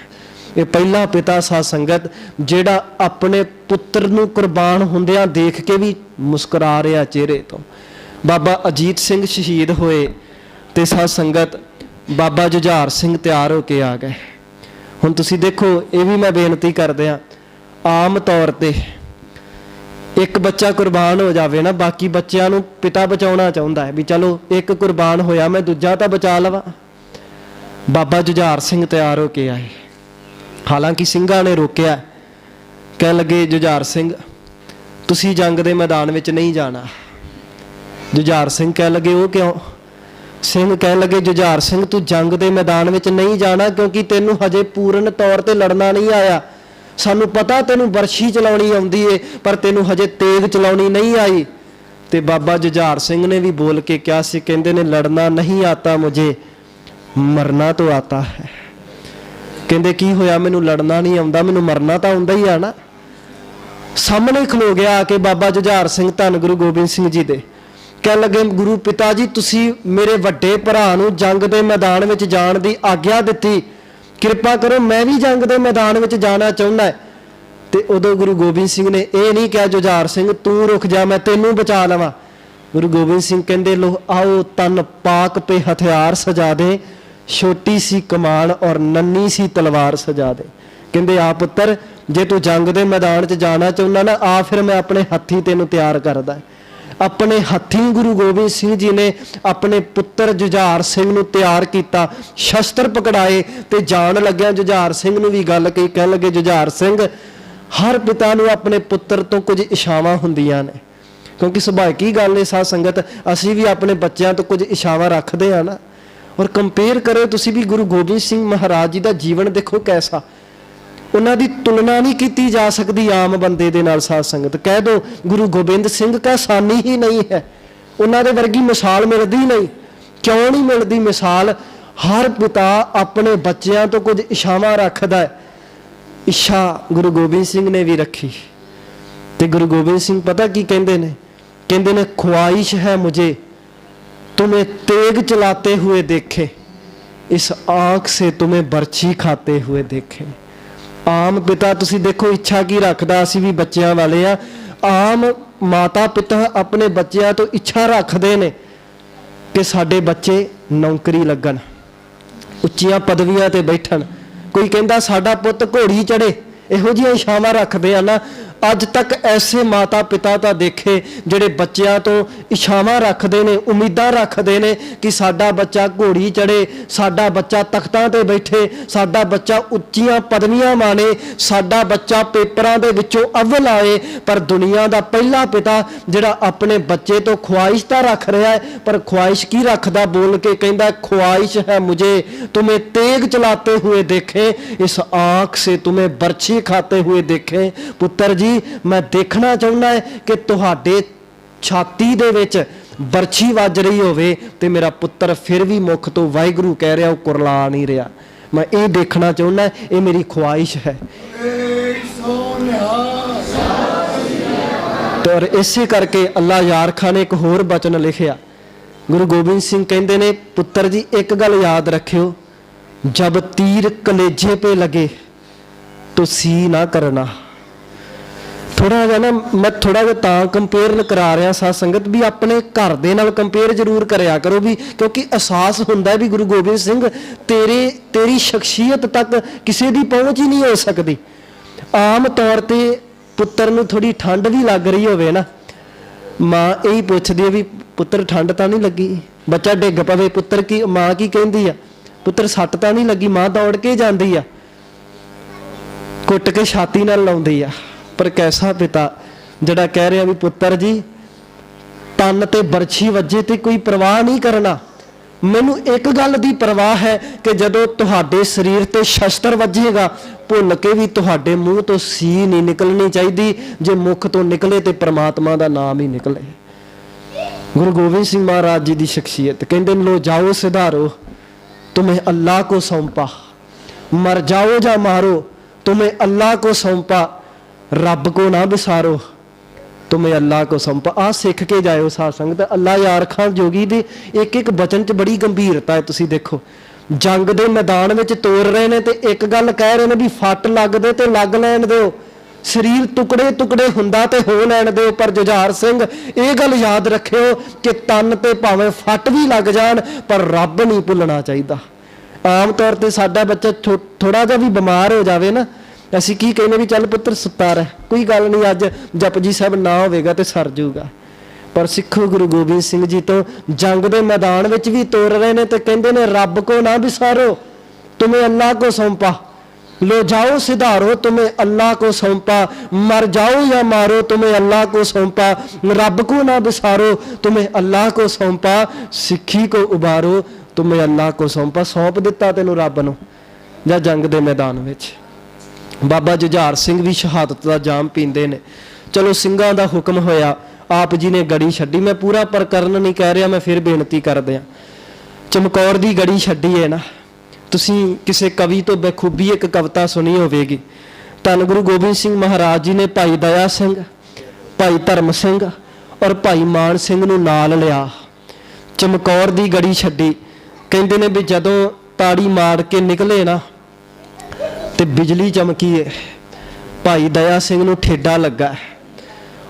ये पहला पिता साध संगत जिहड़ा अपने पुत्र नूं कुर्बान हुंदियां देख के भी मुस्कुरा रहा चेहरे तो। बाबा अजीत सिंह शहीद होए ते साध संगत बाबा जुझार सिंह तैयार होके आ गए। हुण तुसीं देखो, ये भी मैं बेनती करदे हां, आम तौर ते एक बच्चा कुर्बान हो जाए ना, बाकी बच्चों नूं पिता बचाउणा चाहुंदा है भी चलो एक कुर्बान होया मैं दूजा तो बचा लवां। बाबा जुझार सिंह तैयार होके आए, हालांकि सिंघां ने रोकिया, कह लगे जुझार सिंह तुसी जंग दे मैदान में नहीं जाना। जुझार सिंह कह लगे वो क्यों? सिंह कह लगे जुझार सिंह तू जंग दे मैदान में नहीं जाना क्योंकि तेनू हजे पूर्ण तौर पर लड़ना नहीं आया, सानू पता तेनू बरछी चलाउणी आउंदी है पर तेनू हजे तेग चलाउणी नहीं आई। ते बाबा जुझार सिंह ने भी बोल के क्या सी, कहंदे ने लड़ना नहीं आता मुझे मरना तो आता है। कहंदे की होया, मैनू लड़ना नहीं आउंदा, मैनू मरना तो आउंदा ही आ ना। सामने खलो गया आके बाबा जुझार सिंह धन गुरु गोबिंद सिंह जी दे, कह लगे गुरु पिता जी तुसी मेरे वड्डे भरा नूं जंग दे मैदान में जाण दी आग्या दित्ती, किरपा करो मैं भी जंग दे मैदान में जाना चाहुंदा है। ते उदों गुरु गोबिंद सिंह ने यह नहीं कहा जुझार सिंह तू रुक जा मैं तेनू बचा लवां। गुरु गोबिंद सिंह कहंदे लो आओ तन पाक पे हथियार सजा दे, छोटी सी कमान और नन्नी सी तलवार सजा दे। कहंदे आ पुत्र जे तू जंग दे मैदान च जाना चाहुंदा ना आ फिर मैं अपने हत्थी तेनू तैयार करदा। अपने हत्थी गुरु गोबिंद सिंह जी ने अपने पुत्र जुझार सिंह नूं तैयार किया, शस्त्र पकड़ाए ते जान लग्या जुझार सिंह नूं भी गल कही, कह लगे जुझार सिंह हर पिता नूं अपने पुत्र तो कुछ इछावां हुंदियां ने, क्योंकि सुभाविक ही गल है साध संगत असीं भी अपने बच्चों तो कुछ इछावां रखते हैं ना। ਔਰ ਕੰਪੇਅਰ ਕਰੇ ਤੁਸੀਂ ਵੀ ਗੁਰੂ ਗੋਬਿੰਦ ਸਿੰਘ ਮਹਾਰਾਜ ਜੀ ਦਾ ਜੀਵਨ ਦੇਖੋ ਕੈਸਾ। ਉਹਨਾਂ ਦੀ ਤੁਲਨਾ ਨਹੀਂ ਕੀਤੀ ਜਾ ਸਕਦੀ ਆਮ ਬੰਦੇ ਦੇ ਨਾਲ। ਸਾਧ ਸੰਗਤ ਕਹਿ ਦੋ ਗੁਰੂ ਗੋਬਿੰਦ ਸਿੰਘ ਕਾ ਸਾਨੀ ਹੀ ਨਹੀਂ ਹੈ, ਉਹਨਾਂ ਦੇ ਵਰਗੀ ਮਿਸਾਲ ਮਿਲਦੀ ਨਹੀਂ। ਕਿਉਂ ਨਹੀਂ ਮਿਲਦੀ ਮਿਸਾਲ? ਹਰ ਪਿਤਾ ਆਪਣੇ ਬੱਚਿਆਂ ਤੋਂ ਕੁਝ ਇੱਛਾਵਾਂ ਰੱਖਦਾ ਹੈ। ਇੱਛਾ ਗੁਰੂ ਗੋਬਿੰਦ ਸਿੰਘ ਨੇ ਵੀ ਰੱਖੀ। ਤੇ ਗੁਰੂ ਗੋਬਿੰਦ ਸਿੰਘ ਪਤਾ ਕੀ ਕਹਿੰਦੇ ਨੇ? ਕਹਿੰਦੇ ਨੇ ख्वाहिश है मुझे तुम्हें तेग चलाते हुए देखे, इस आंख से तुम्हें बर्छी खाते हुए देखे। आम पिता तुसी देखो ਇੱਛਾ ਕੀ ਰੱਖਦਾ, ਅਸੀਂ ਵੀ ਬੱਚਿਆਂ ਵਾਲੇ ਆ। ਆਮ ਮਾਤਾ ਪਿਤਾ ਆਪਣੇ ਬੱਚਿਆਂ ਤੋਂ ਇੱਛਾ ਰੱਖਦੇ ਨੇ ਕਿ ਸਾਡੇ ਬੱਚੇ ਨੌਕਰੀ ਲੱਗਣ, ਉੱਚੀਆਂ ਪਦਵੀਆਂ ਤੇ ਬੈਠਣ। ਕੋਈ ਕਹਿੰਦਾ ਸਾਡਾ ਪੁੱਤ ਘੋੜੀ ਚੜੇ, ਇਹੋ ਜਿਹੀਆਂ ਇੱਛਾਵਾਂ ਰੱਖਦੇ ਆ ਨਾ। ਅੱਜ ਤੱਕ ਐਸੇ ਮਾਤਾ ਪਿਤਾ ਤਾਂ ਦੇਖੇ ਜਿਹੜੇ ਬੱਚਿਆਂ ਤੋਂ ਇੱਛਾਵਾਂ ਰੱਖਦੇ ਨੇ, ਉਮੀਦਾਂ ਰੱਖਦੇ ਨੇ ਕਿ ਸਾਡਾ ਬੱਚਾ ਘੋੜੀ ਚੜੇ, ਸਾਡਾ ਬੱਚਾ ਤਖਤਾਂ ਤੇ ਬੈਠੇ, ਸਾਡਾ ਬੱਚਾ ਉੱਚੀਆਂ ਪਦਵੀਆਂ ਮਾਣੇ, ਸਾਡਾ ਬੱਚਾ ਪੇਪਰਾਂ ਦੇ ਵਿੱਚੋਂ ਅਵਲ ਆਏ। ਪਰ ਦੁਨੀਆ ਦਾ ਪਹਿਲਾ ਪਿਤਾ ਜਿਹੜਾ ਆਪਣੇ ਬੱਚੇ ਤੋਂ ख्वाहिश ਤਾਂ ਰੱਖ ਰਿਹਾ ਹੈ, ਪਰ ख्वाहिश ਕੀ ਰੱਖਦਾ? ਬੋਲ ਕੇ ਕਹਿੰਦਾ ख्वाहिश है मुझे तुम्हें तेग चलाते हुए देखे, इस आंख से तुम्हें बर्छी खाते हुए देखे। पुत्र जी मैं देखना चाਹੁੰਦਾ है कि ਤੁਹਾਡੇ ਛਾਤੀ ਦੇ ਵਿੱਚ ਬਰਛੀ ਵੱਜ ਰਹੀ ਹੋਵੇ ਤੇ ਮੇਰਾ ਪੁੱਤਰ ਫਿਰ ਵੀ ਮੁਖ ਤੋਂ ਵਾਹਿਗੁਰੂ ਕਹਿ ਰਿਹਾ, ਉਹ ਕੁਰਲਾ ਨਹੀਂ ਰਿਹਾ। ਮੈਂ ਇਹ ਦੇਖਣਾ ਚਾਹੁੰਦਾ, ਇਹ ਮੇਰੀ ख्वाहिश है। ਤੇ ਇਸੇ ਕਰਕੇ ਅੱਲਾ ਯਾਰ ਖਾਨ ਨੇ ਇੱਕ ਹੋਰ ਬਚਨ ਲਿਖਿਆ। ਗੁਰੂ ਗੋਬਿੰਦ ਸਿੰਘ ਕਹਿੰਦੇ ਨੇ ਪੁੱਤਰ ਜੀ ਇੱਕ ਗੱਲ ਯਾਦ ਰੱਖਿਓ, ਜਬ ਤੀਰ ਕਲੇਜੇ पे लगे तो सी ना करना। ਥੋੜਾ ਜਿਹਾ ਨਾ ਮੈਂ ਥੋੜਾ ਜਿਹਾ ਤਾਂ ਕੰਪੇਅਰ ਕਰਾ ਰਿਹਾ ਸਾਧ ਸੰਗਤ ਵੀ ਆਪਣੇ ਘਰ ਦੇ ਨਾਲ ਕੰਪੇਅਰ ਜ਼ਰੂਰ ਕਰਿਆ ਕਰੋ ਵੀ, ਕਿਉਂਕਿ ਅਹਿਸਾਸ ਹੁੰਦਾ ਵੀ ਗੁਰੂ ਗੋਬਿੰਦ ਸਿੰਘ ਤੇਰੀ ਸ਼ਖਸੀਅਤ ਤੱਕ ਕਿਸੇ ਦੀ ਪਹੁੰਚ ਹੀ ਨਹੀਂ ਹੋ ਸਕਦੀ। ਆਮ ਤੌਰ ਤੇ ਪੁੱਤਰ ਨੂੰ ਥੋੜੀ ਠੰਡ ਵੀ ਲੱਗ ਰਹੀ ਹੋਵੇ ਨਾ, ਮਾਂ ਇਹੀ ਪੁੱਛਦੀ ਹੈ ਵੀ ਪੁੱਤਰ ਠੰਡ ਤਾਂ ਨਹੀਂ ਲੱਗੀ? ਬੱਚਾ ਡਿੱਗ ਪਵੇ, ਪੁੱਤਰ ਕੀ ਮਾਂ ਕੀ ਕਹਿੰਦੀ ਆ? ਪੁੱਤਰ ਸੱਟ ਤਾਂ ਨਹੀਂ ਲੱਗੀ? ਮਾਂ ਦੌੜ ਕੇ ਜਾਂਦੀ ਆ, ਕੁੱਟ ਕੇ ਛਾਤੀ ਨਾਲ ਲਾਉਂਦੀ ਆ। ਪਰ ਕੈਸਾ ਪਿਤਾ ਜਿਹੜਾ ਕਹਿ ਰਿਹਾ ਵੀ ਪੁੱਤਰ ਜੀ ਤਨ ਤੇ ਬਰਛੀ ਵੱਜੇ ਤੇ ਕੋਈ ਪਰਵਾਹ ਨਹੀਂ ਕਰਨਾ। ਮੈਨੂੰ ਇੱਕ ਗੱਲ ਦੀ ਪਰਵਾਹ ਹੈ ਕਿ ਜਦੋਂ ਤੁਹਾਡੇ ਸਰੀਰ ਤੇ ਸ਼ਸਤਰ ਵੱਜੇਗਾ ਭੁੱਲ ਕੇ ਵੀ ਤੁਹਾਡੇ ਮੂੰਹ ਤੋਂ ਸੀ ਨਹੀਂ ਨਿਕਲਣੀ ਚਾਹੀਦੀ। ਜੇ ਮੁਖ ਤੋਂ ਨਿਕਲੇ ਤੇ ਪ੍ਰਮਾਤਮਾ ਦਾ ਨਾਮ ਹੀ ਨਿਕਲੇ। ਗੁਰੂ ਗੋਬਿੰਦ ਸਿੰਘ ਮਹਾਰਾਜ ਜੀ ਦੀ ਸ਼ਖਸੀਅਤ ਕਹਿੰਦੇ लो जाओ सिधारो तुम्हें अल्लाह को सौंपा, मर जाओ या मारो तुम्हें अल्लाह को सौंपा, रब को ना बिसारो तुम्हें अल्लाह को सौंपा। आ सिख के जाओ साध संगत। अल्लाह यार खान जोगी दे एक एक बचन च बड़ी गंभीरता है। तुसी देखो जंग दे मैदान में तोड़ रहे ने ते एक गल कह रहे ने भी फट लग दे ते लग लैन दो, शरीर टुकड़े टुकड़े हुंदा ते हो लैन दो। पर जुझार सिंह ये गल याद रखियो कि तन ते भावें फट भी लग जान पर रब नहीं भुलना चाहिए। आम तौर पर साडा बच्चा थोड़ा जिहा भी बीमार हो जाए ना, ਅਸੀਂ ਕੀ ਕਹਿੰਦੇ ਵੀ ਚੱਲ ਪੁੱਤਰ ਸੁੱਤਾ ਰਹਿ, ਕੋਈ ਗੱਲ ਨਹੀਂ, ਅੱਜ ਜਪਜੀ ਸਾਹਿਬ ਨਾ ਹੋਵੇਗਾ ਤੇ ਸਰ ਜਾਊਗਾ। ਪਰ ਸਿੱਖੋ ਗੁਰੂ ਗੋਬਿੰਦ ਸਿੰਘ ਜੀ ਤੋਂ ਜੰਗ ਦੇ ਮੈਦਾਨ ਵਿੱਚ ਵੀ ਤੋਰ ਰਹੇ ਨੇ ਤੇ ਕਹਿੰਦੇ ਨੇ ਰੱਬ ਕੋ ਨਾ ਵਿਸਾਰੋ तुम्हें अल्लाह को सौंपा, लो जाओ सिधारो तुम्हें अल्लाह को सौंपा, मर जाओ या मारो तुम्हें अल्लाह को सौंपा, रब को ना विसारो तुम्हें अल्लाह को सौंपा, सिक्खी को उबारो तुम्हें अल्लाह को सौंपा। सौंप दिता तेनों रब नूं जां जंग दे मैदान विच। बाबा जुझार सिंह भी शहादत का जाम पींदे ने। चलो ਸਿੰਘਾਂ ਦਾ हुक्म होया, आप जी ने गड़ी छड्डी। मैं पूरा प्रकरण नहीं कह रहा, मैं फिर बेनती कर दिया। चमकौर की गड़ी छड्डी है ना, तुसी किसी कवि तो बखूबी एक कविता सुनी होगी। धन गुरु गोबिंद सिंह महाराज जी ने भाई दया सिंह, भाई धर्म सिंह और भाई मान सिंह नूं नाल लिया, चमकौर की गड़ी छड्डी। कहते ने भी जदों ताड़ी मार के निकले ना ते बिजली चमकी है, भाई दया सिंह नूं ठेडा लगा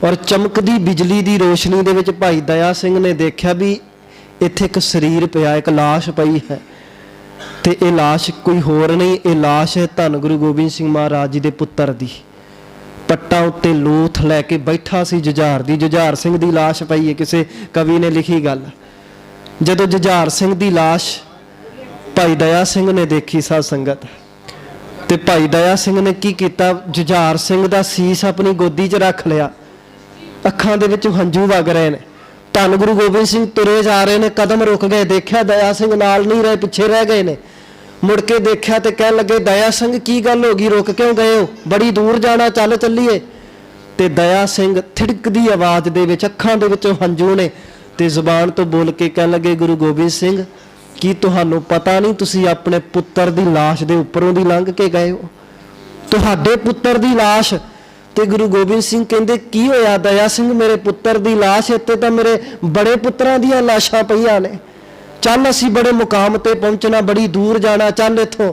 और चमकदी बिजली की रोशनी दे विच भाई दया सिंह ने देखा भी इत्थे एक शरीर पिया, एक लाश पई है ते ये लाश कोई होर नहीं, ये लाश है धन गुरु गोबिंद सिंह महाराज जी दे पुत्तर दी। पट्टा उत्ते लोथ लैके बैठा सी जुझार दी, जुझार सिंह दी लाश पई है। किसी कवि ने लिखी गल, जदों जुझार सिंह दी लाश भाई दया सिंह ने देखी साध संगत, ते भाई दया सिंह ने की कीता, जुझार सिंह दा सीस अपनी गोदी च रख लिया, अखां दे विच हंझू वग रहे ने। ਧੰਨ ਗੁਰੂ ਗੋਬਿੰਦ ਸਿੰਘ ਤੁਰੇ ਜਾ ਰਹੇ ਨੇ, ਕਦਮ ਰੁਕ ਗਏ, ਦੇਖਿਆ ਦਇਆ ਸਿੰਘ ਨਾਲ ਨਹੀਂ ਰਹੇ, ਪਿੱਛੇ ਰਹਿ ਗਏ ਨੇ। ਮੁੜ ਕੇ ਦੇਖਿਆ ਤੇ ਕਹਿਣ ਲੱਗੇ, ਦਇਆ ਸਿੰਘ ਕੀ ਗੱਲ ਹੋ ਗਈ, ਰੁਕ ਕਿਉਂ ਗਏ ਹੋ, ਬੜੀ ਦੂਰ ਜਾਣਾ, ਚੱਲ ਚੱਲੀਏ। ਤੇ ਦਇਆ ਸਿੰਘ ਥਿੜਕਦੀ ਆਵਾਜ਼ ਦੇ ਵਿੱਚ, ਅੱਖਾਂ ਦੇ ਵਿੱਚੋਂ ਹੰਝੂ ਨੇ, ਤੇ ਜ਼ੁਬਾਨ ਤੋਂ ਬੋਲ ਕੇ ਕਹਿਣ ਲੱਗੇ, ਗੁਰੂ ਗੋਬਿੰਦ ਸਿੰਘ ਕੀ ਤੁਹਾਨੂੰ ਪਤਾ ਨਹੀਂ ਤੁਸੀਂ ਆਪਣੇ ਪੁੱਤਰ ਦੀ ਲਾਸ਼ ਦੇ ਉੱਪਰੋਂ ਦੀ ਲੰਘ ਕੇ ਗਏ ਹੋ, ਤੁਹਾਡੇ ਪੁੱਤਰ ਦੀ ਲਾਸ਼। ਤੇ ਗੁਰੂ ਗੋਬਿੰਦ ਸਿੰਘ ਕਹਿੰਦੇ, ਕੀ ਹੋਇਆ ਦਇਆ ਸਿੰਘ, ਮੇਰੇ ਪੁੱਤਰ ਦੀ ਲਾਸ਼, ਇੱਥੇ ਤਾਂ ਮੇਰੇ ਬੜੇ ਪੁੱਤਰਾਂ ਦੀਆਂ ਲਾਸ਼ਾਂ ਪਈਆਂ ਨੇ, ਚੱਲ ਅਸੀਂ ਬੜੇ ਮੁਕਾਮ ਤੇ ਪਹੁੰਚਣਾ, ਬੜੀ ਦੂਰ ਜਾਣਾ, ਚੱਲ ਇੱਥੋਂ।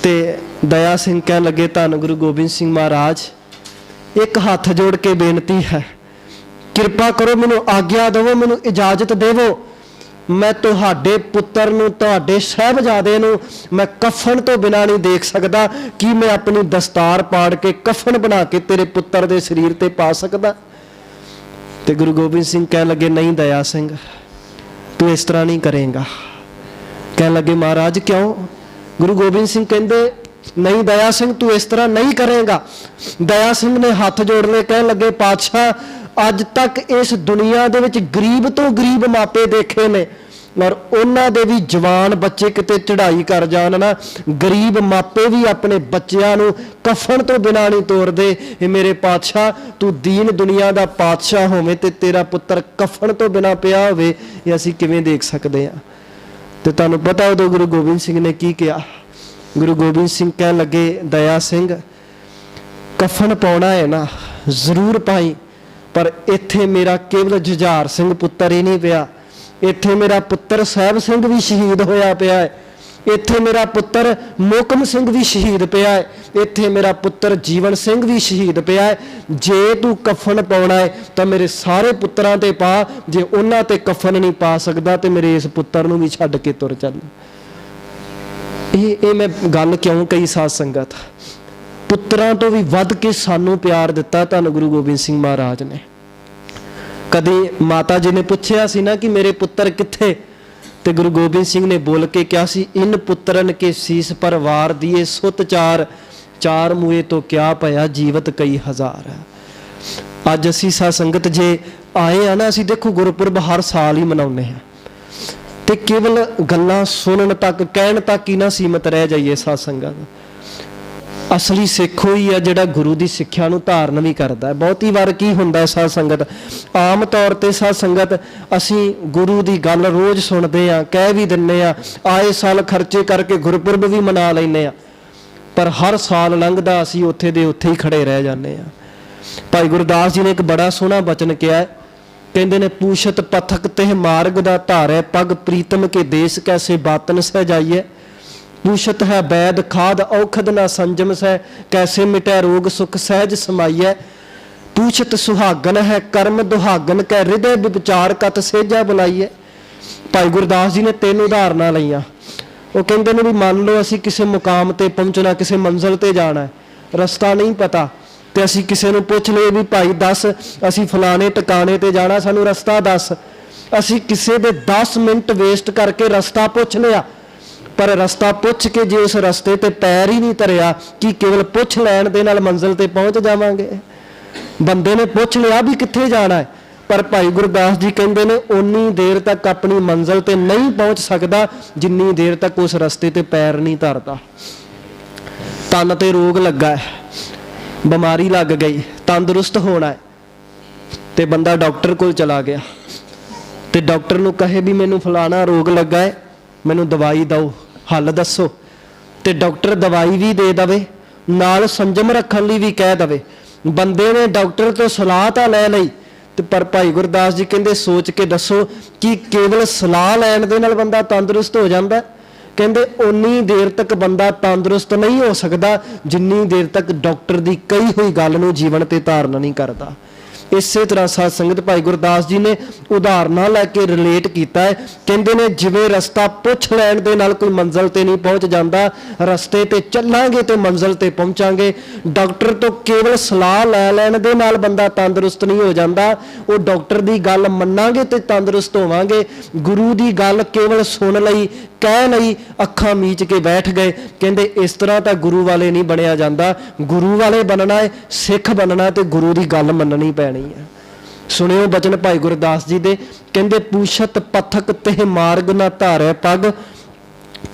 ਤੇ ਦਇਆ ਸਿੰਘ ਕਹਿਣ ਲੱਗੇ, ਧੰਨ ਗੁਰੂ ਗੋਬਿੰਦ ਸਿੰਘ ਮਹਾਰਾਜ ਇੱਕ ਹੱਥ ਜੋੜ ਕੇ ਬੇਨਤੀ ਹੈ, ਕਿਰਪਾ ਕਰੋ, ਮੈਨੂੰ ਆਗਿਆ ਦੇਵੋ, ਮੈਨੂੰ ਇਜਾਜ਼ਤ ਦੇਵੋ, ਮੈਂ ਤੁਹਾਡੇ ਪੁੱਤਰ ਨੂੰ, ਤੁਹਾਡੇ ਸਾਹਿਬਜ਼ਾਦੇ ਨੂੰ ਮੈਂ ਕਫਨ ਤੋਂ ਬਿਨਾਂ ਨਹੀਂ ਦੇਖ ਸਕਦਾ, ਕੀ ਮੈਂ ਆਪਣੀ ਦਸਤਾਰ ਪਾੜ ਕੇ ਕਫਨ ਬਣਾ ਕੇ ਤੇਰੇ ਪੁੱਤਰ ਦੇ ਸਰੀਰ ਤੇ ਪਾ ਸਕਦਾ। ਤੇ ਗੁਰੂ ਗੋਬਿੰਦ ਸਿੰਘ ਕਹਿਣ ਲੱਗੇ, ਨਹੀਂ ਦਇਆ ਸਿੰਘ ਤੂੰ ਇਸ ਤਰ੍ਹਾਂ ਨਹੀਂ ਕਰੇਗਾ। ਕਹਿਣ ਲੱਗੇ, ਮਹਾਰਾਜ ਕਿਉਂ? ਗੁਰੂ ਗੋਬਿੰਦ ਸਿੰਘ ਕਹਿੰਦੇ, ਨਹੀਂ ਦਇਆ ਸਿੰਘ ਤੂੰ ਇਸ ਤਰ੍ਹਾਂ ਨਹੀਂ ਕਰੇਗਾ। ਦਇਆ ਸਿੰਘ ਨੇ ਹੱਥ ਜੋੜ ਲਏ, ਕਹਿਣ ਲੱਗੇ, ਪਾਤਸ਼ਾਹ ਅੱਜ ਤੱਕ ਇਸ ਦੁਨੀਆ ਦੇ ਵਿੱਚ ਗਰੀਬ ਤੋਂ ਗਰੀਬ ਮਾਪੇ ਦੇਖੇ ਨੇ, ਔਰ ਉਹਨਾਂ ਦੇ ਵੀ ਜਵਾਨ ਬੱਚੇ ਕਿਤੇ ਚੜ੍ਹਾਈ ਕਰ ਜਾਣ ਨਾ, ਗਰੀਬ ਮਾਪੇ ਵੀ ਆਪਣੇ ਬੱਚਿਆਂ ਨੂੰ ਕਫਨ ਤੋਂ ਬਿਨਾਂ ਨਹੀਂ ਤੋਰਦੇ। ਇਹ ਮੇਰੇ ਪਾਤਸ਼ਾਹ ਤੂੰ ਦੀਨ ਦੁਨੀਆ ਦਾ ਪਾਤਸ਼ਾਹ ਹੋਵੇਂ ਤੇ ਤੇਰਾ ਪੁੱਤਰ ਕਫਨ ਤੋਂ ਬਿਨਾਂ ਪਿਆ ਹੋਵੇ, ਇਹ ਅਸੀਂ ਕਿਵੇਂ ਦੇਖ ਸਕਦੇ ਹਾਂ? ਤੇ ਤੁਹਾਨੂੰ ਪਤਾ ਉਦੋਂ ਗੁਰੂ ਗੋਬਿੰਦ ਸਿੰਘ ਨੇ ਕੀ ਕਿਹਾ? ਗੁਰੂ ਗੋਬਿੰਦ ਸਿੰਘ ਕਹਿਣ ਲੱਗੇ, ਦਇਆ ਸਿੰਘ ਕਫਨ ਪਾਉਣਾ ਹੈ ਨਾ ਜ਼ਰੂਰ ਪਾਈ, ਪਰ ਇੱਥੇ ਮੇਰਾ ਕੇਵਲ ਜੁਝਾਰ ਸਿੰਘ ਪੁੱਤਰ ਹੀ ਨਹੀਂ ਪਿਆ, ਇੱਥੇ ਮੇਰਾ ਪੁੱਤਰ ਸਾਹਿਬ ਸਿੰਘ ਵੀ ਸ਼ਹੀਦ ਹੋਇਆ ਪਿਆ ਹੈ, ਇੱਥੇ ਮੇਰਾ ਪੁੱਤਰ ਮੋਹਕਮ ਸਿੰਘ ਵੀ ਸ਼ਹੀਦ ਪਿਆ ਹੈ, ਇੱਥੇ ਮੇਰਾ ਪੁੱਤਰ ਜੀਵਨ ਸਿੰਘ ਵੀ ਸ਼ਹੀਦ ਪਿਆ ਹੈ। ਜੇ ਤੂੰ ਕਫਨ ਪਾਉਣਾ ਹੈ ਤਾਂ ਮੇਰੇ ਸਾਰੇ ਪੁੱਤਰਾਂ ਤੇ ਪਾ, ਜੇ ਉਹਨਾਂ ਤੇ ਕਫਨ ਨਹੀਂ ਪਾ ਸਕਦਾ ਤੇ ਮੇਰੇ ਇਸ ਪੁੱਤਰ ਨੂੰ ਵੀ ਛੱਡ ਕੇ ਤੁਰ ਚੱਲ। ਇਹ ਮੈਂ ਗੱਲ ਕਿਉਂ ਕਹੀ ਸਾਧ ਸੰਗਤ, ਪੁੱਤਰਾਂ ਤੋਂ ਵੀ ਵੱਧ ਕੇ ਸਾਨੂੰ ਪਿਆਰ ਦਿੱਤਾ ਧੰਨ ਗੁਰੂ ਗੋਬਿੰਦ ਸਿੰਘ ਮਹਾਰਾਜ ਨੇ। ਕਦੇ ਮਾਤਾ ਜੀ ਨੇ ਪੁੱਛਿਆ ਸੀ ਨਾ ਕਿ ਮੇਰੇ ਪੁੱਤਰ ਕਿੱਥੇ, ਤੇ ਗੁਰੂ ਗੋਬਿੰਦ ਸਿੰਘ ਨੇ ਬੋਲ ਕੇ ਕਿਹਾ ਸੀ, ਇਨ ਪੁੱਤਰਨ ਕੇ ਸੀਸ ਪਰ ਵਾਰ ਦੀਏ ਸੁਤ ਚਾਰ, ਚਾਰ ਮੂਏ ਤੋਂ ਕਿਆ ਭਇਆ ਜੀਵਤ ਕਈ ਹਜ਼ਾਰ। ਅੱਜ ਅਸੀਂ ਸਾਧ ਸੰਗਤ ਜੇ ਆਏ ਆ ਨਾ, ਅਸੀਂ ਦੇਖੋ ਗੁਰਪੁਰਬ ਹਰ ਸਾਲ ਹੀ ਮਨਾਉਂਦੇ ਹਾਂ, ਤੇ ਕੇਵਲ ਗੱਲਾਂ ਸੁਣਨ ਤੱਕ, ਕਹਿਣ ਤੱਕ ਹੀ ਨਾ ਸੀਮਤ ਰਹਿ ਜਾਈਏ ਸਾਧ ਸੰਗਤ। ਅਸਲੀ ਸਿੱਖ ਹੋਈ ਆ ਜਿਹੜਾ ਗੁਰੂ ਦੀ ਸਿੱਖਿਆ ਨੂੰ ਧਾਰਨ ਵੀ ਕਰਦਾ ਹੈ। ਬਹੁਤੀ ਵਾਰ ਕੀ ਹੁੰਦਾ ਸਾਧ ਸੰਗਤ, ਆਮ ਤੌਰ ਤੇ ਸਾਧ ਸੰਗਤ ਅਸੀਂ ਗੁਰੂ ਦੀ ਗੱਲ ਰੋਜ਼ ਸੁਣਦੇ ਆ, ਕਹਿ ਵੀ ਦਿੰਦੇ ਆ, ਆਏ ਸਾਲ ਖਰਚੇ ਕਰਕੇ ਗੁਰਪੁਰਬ ਵੀ ਮਨਾ ਲੈਂਦੇ ਆ, ਪਰ ਹਰ ਸਾਲ ਲੰਘਦਾ ਅਸੀਂ ਉੱਥੇ ਦੇ ਉੱਥੇ ਹੀ ਖੜੇ ਰਹਿ ਜਾਂਦੇ ਆ। ਭਾਈ ਗੁਰਦਾਸ ਜੀ ਨੇ ਇੱਕ ਬੜਾ ਸੋਹਣਾ ਬਚਨ ਕਿਹਾ, ਕਹਿੰਦੇ ਨੇ, ਪੂਛਤ ਪਥਕ ਤੇ ਮਾਰਗ ਦਾ ਧਾਰੈ, ਪਗ ਪ੍ਰੀਤਮ ਕੇ ਦੇਸ ਕੈਸੇ ਬਾਤਨ ਸਹਿ ਜਾਈਏ। ਪੂਛਤ ਹੈ ਬੈਦ ਖਾਦ ਔਖਦ ਨਾ ਸੰਜਮ ਸਹਿ, ਕੈਸੇ ਮਿਟੈ ਰੋਗ ਸੁਖ ਸਹਿਜ ਸਮਾਈਐ। ਪੂਛਤ ਸੁਹਾਗਨ ਹੈ ਕਰਮ ਦੁਹਾਗਨ, ਕੈ ਹਿਰਦੈ ਵਿਚਾਰ ਕਤ ਸੇਜਾ ਬੁਲਾਈਐ। ਭਾਈ ਗੁਰਦਾਸ ਜੀ ਨੇ 3 ਉਦਾਹਰਨਾਂ ਲਈਆਂ। ਉਹ ਕਹਿੰਦੇ ਨੇ ਵੀ ਮੰਨ ਲਓ ਅਸੀਂ ਕਿਸੇ ਮੁਕਾਮ ਤੇ ਪਹੁੰਚਣਾ, ਕਿਸੇ ਮੰਜ਼ਿਲ ਤੇ ਜਾਣਾ, ਰਸਤਾ ਨਹੀਂ ਪਤਾ, ਤੇ ਅਸੀਂ ਕਿਸੇ ਨੂੰ ਪੁੱਛ ਲਈਏ ਵੀ ਭਾਈ ਦੱਸ ਅਸੀਂ ਫਲਾਣੇ ਟਿਕਾਣੇ ਤੇ ਜਾਣਾ, ਸਾਨੂੰ ਰਸਤਾ ਦੱਸ। ਅਸੀਂ ਕਿਸੇ ਦੇ 10 ਮਿੰਟ ਵੇਸਟ ਕਰਕੇ ਰਸਤਾ ਪੁੱਛ ਲਿਆ, ਪਰ ਰਸਤਾ ਪੁੱਛ ਕੇ ਜੇ ਉਸ ਰਸਤੇ ਤੇ ਪੈਰ ਹੀ ਨਹੀਂ ਧਰਿਆ, ਕਿ ਕੇਵਲ ਪੁੱਛ ਲੈਣ ਦੇ ਨਾਲ ਮੰਜ਼ਿਲ ਤੇ ਪਹੁੰਚ ਜਾਵਾਂਗੇ? ਬੰਦੇ ਨੇ ਪੁੱਛ ਲਿਆ ਵੀ ਕਿੱਥੇ ਜਾਣਾ ਹੈ, ਪਰ ਭਾਈ ਗੁਰਦਾਸ ਜੀ ਕਹਿੰਦੇ ਨੇ ਉਨੀ ਦੇਰ ਤੱਕ ਆਪਣੀ ਮੰਜ਼ਿਲ ਤੇ ਨਹੀਂ ਪਹੁੰਚ ਸਕਦਾ ਜਿੰਨੀ ਦੇਰ ਤੱਕ ਉਸ ਰਸਤੇ ਤੇ ਪੈਰ ਨਹੀਂ ਧਰਦਾ। ਤਨ ਤੇ ਰੋਗ ਲੱਗਾ ਹੈ, ਬਿਮਾਰੀ ਲੱਗ ਗਈ, ਤੰਦਰੁਸਤ ਹੋਣਾ ਹੈ, ਤੇ ਬੰਦਾ ਡਾਕਟਰ ਕੋਲ ਚਲਾ ਗਿਆ, ਤੇ ਡਾਕਟਰ ਨੂੰ ਕਹੇ ਵੀ ਮੈਨੂੰ ਫਲਾਣਾ ਰੋਗ ਲੱਗਾ ਹੈ, ਮੈਨੂੰ ਦਵਾਈ ਦਿਓ, ਹੱਲ ਦੱਸੋ, ਤੇ ਡਾਕਟਰ ਦਵਾਈ ਵੀ ਦੇ ਦਵੇ, ਨਾਲ ਸੰਜਮ ਰੱਖਣ ਲਈ ਵੀ ਕਹਿ ਦਵੇ। ਬੰਦੇ ਨੇ ਡਾਕਟਰ ਤੋਂ ਸਲਾਹ ਤਾਂ ਲੈ ਲਈ, ਤੇ ਪਰ ਭਾਈ ਗੁਰਦਾਸ ਜੀ ਕਹਿੰਦੇ ਸੋਚ ਕੇ ਦੱਸੋ ਕਿ ਕੇਵਲ ਸਲਾਹ ਲੈਣ ਦੇ ਨਾਲ ਬੰਦਾ ਤੰਦਰੁਸਤ ਹੋ ਜਾਂਦਾ? ਕਹਿੰਦੇ ਉਨੀ ਦੇਰ ਤੱਕ ਬੰਦਾ ਤੰਦਰੁਸਤ ਨਹੀਂ ਹੋ ਸਕਦਾ ਜਿੰਨੀ ਦੇਰ ਤੱਕ ਡਾਕਟਰ ਦੀ ਕਹੀ ਹੋਈ ਗੱਲ ਨੂੰ ਜੀਵਨ ਤੇ ਧਾਰਨ ਨਹੀਂ ਕਰਦਾ। ਇਸੇ ਤਰ੍ਹਾਂ ਸਾਧ ਸੰਗਤ ਭਾਈ ਗੁਰਦਾਸ ਜੀ ਨੇ ਉਦਾਹਰਨਾਂ ਲੈ ਕੇ ਰਿਲੇਟ ਕੀਤਾ ਹੈ। ਕਹਿੰਦੇ ਨੇ ਜਿਵੇਂ ਰਸਤਾ ਪੁੱਛ ਲੈਣ ਦੇ ਨਾਲ ਕੋਈ ਮੰਜ਼ਿਲ ਤੇ ਨਹੀਂ ਪਹੁੰਚ ਜਾਂਦਾ, ਰਸਤੇ ਤੇ ਚੱਲਾਂਗੇ ਤੇ ਮੰਜ਼ਿਲ ਤੇ ਪਹੁੰਚਾਂਗੇ। ਡਾਕਟਰ ਤੋਂ ਕੇਵਲ ਸਲਾਹ ਲੈ ਲੈਣ ਦੇ ਨਾਲ ਬੰਦਾ ਤੰਦਰੁਸਤ ਨਹੀਂ ਹੋ ਜਾਂਦਾ, ਉਹ ਡਾਕਟਰ ਦੀ ਗੱਲ ਮੰਨਾਂਗੇ ਤੇ ਤੰਦਰੁਸਤ ਹੋਵਾਂਗੇ। ਗੁਰੂ ਦੀ ਗੱਲ ਕੇਵਲ ਸੁਣ ਲਈ, ਕਹਿ ਲਈ, ਅੱਖਾਂ ਮੀਚ ਕੇ ਬੈਠ ਗਏ, ਕਹਿੰਦੇ ਇਸ ਤਰ੍ਹਾਂ ਤਾਂ ਗੁਰੂ ਵਾਲੇ ਨਹੀਂ ਬਣਿਆ ਜਾਂਦਾ। ਗੁਰੂ ਵਾਲੇ ਬਣਨਾ ਹੈ, ਸਿੱਖ ਬਣਨਾ, ਤੇ ਗੁਰੂ ਦੀ ਗੱਲ ਮੰਨਣੀ ਪੈਣੀ ਹੈ। ਸੁਣਿਓ ਬਚਨ ਭਾਈ ਗੁਰਦਾਸ ਜੀ ਦੇ, ਕਹਿੰਦੇ ਪੂਛਤ ਪਥਕ ਤੇ ਮਾਰਗ ਨਾ ਧਾਰੈ ਪਗ,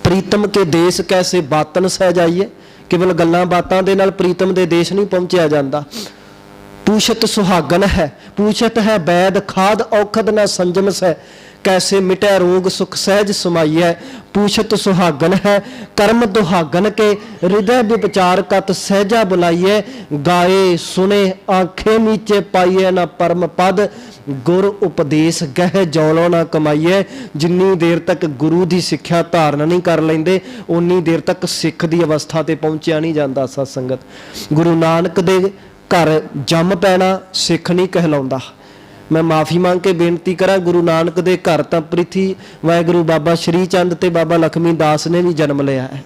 ਪ੍ਰੀਤਮ ਕੇ ਦੇਸ਼ ਕੈਸੇ ਬਾਤਨ ਸਹਿ ਜਾਈਏ। ਕੇਵਲ ਗੱਲਾਂ ਬਾਤਾਂ ਦੇ ਨਾਲ ਪ੍ਰੀਤਮ ਦੇ ਦੇਸ਼ ਨਹੀਂ ਪਹੁੰਚਿਆ ਜਾਂਦਾ। ਪੂਛਤ ਸੁਹਾਗਨ ਹੈ, ਪੂਛਤ ਹੈ ਬੈਦ ਖਾਦ ਔਖਦ ਨਾ ਸੰਜਮ ਸਹਿ, कैसे मिटै रोग सुख सहज समाइय। पूछत सुहागन है कर्म दुहागन के, हृदय विचार कत सहजा बुलाइए। गाए सुने आंखें नीचे पाइए ना परम पद, गुर उपदेश गह जौलों ना कमाइए। जिन्नी देर तक गुरु की सिक्ख्या धारण नहीं कर लेंदे उन्नी देर तक सिख की अवस्था ते पहुंचिया नहीं जाता। सत्संगत गुरु नानक दे घर जम पैना सिख नहीं कहलाउंदा। मैं माफ़ी मांग के बेनती करा, गुरु नानक दे घर तां प्रिथी वाहिगुरू बाबा श्री चंद ते बाबा लक्ष्मी दास ने भी जन्म लिया है।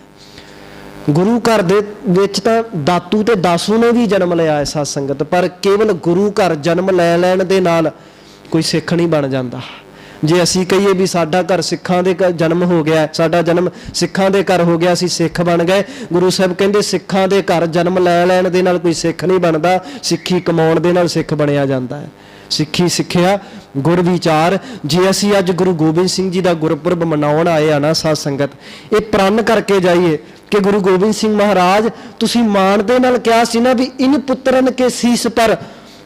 गुरु घर दे विच तां दातू ते दासू ने भी जन्म लिया है साध संगत, पर केवल गुरु घर जन्म लै लैण दे नाल कोई सिख नहीं बन जाता। जे असी कहिए भी साडा घर सिखां दे जन्म हो गया, साडा जन्म सिखां दे घर हो गया, असी सिख बन गए। गुरु साहब कहंदे सिखां दे घर जन्म लै लैण दे नाल कोई सिख नहीं बनता, सिक्खी कमाउण दे नाल सिख बनिया जाता है। सिक्खी सिक्ख्या गुर विचार। जे असी अज गुरु गोबिंद सिंह जी का गुरपुरब मनाउण आए आ ना साध संगत, ये प्रण करके जाइए कि गुरु गोबिंद सिंह महाराज तुसीं मान दे नाल कहा सी ना भी इन पुत्रन के सीस पर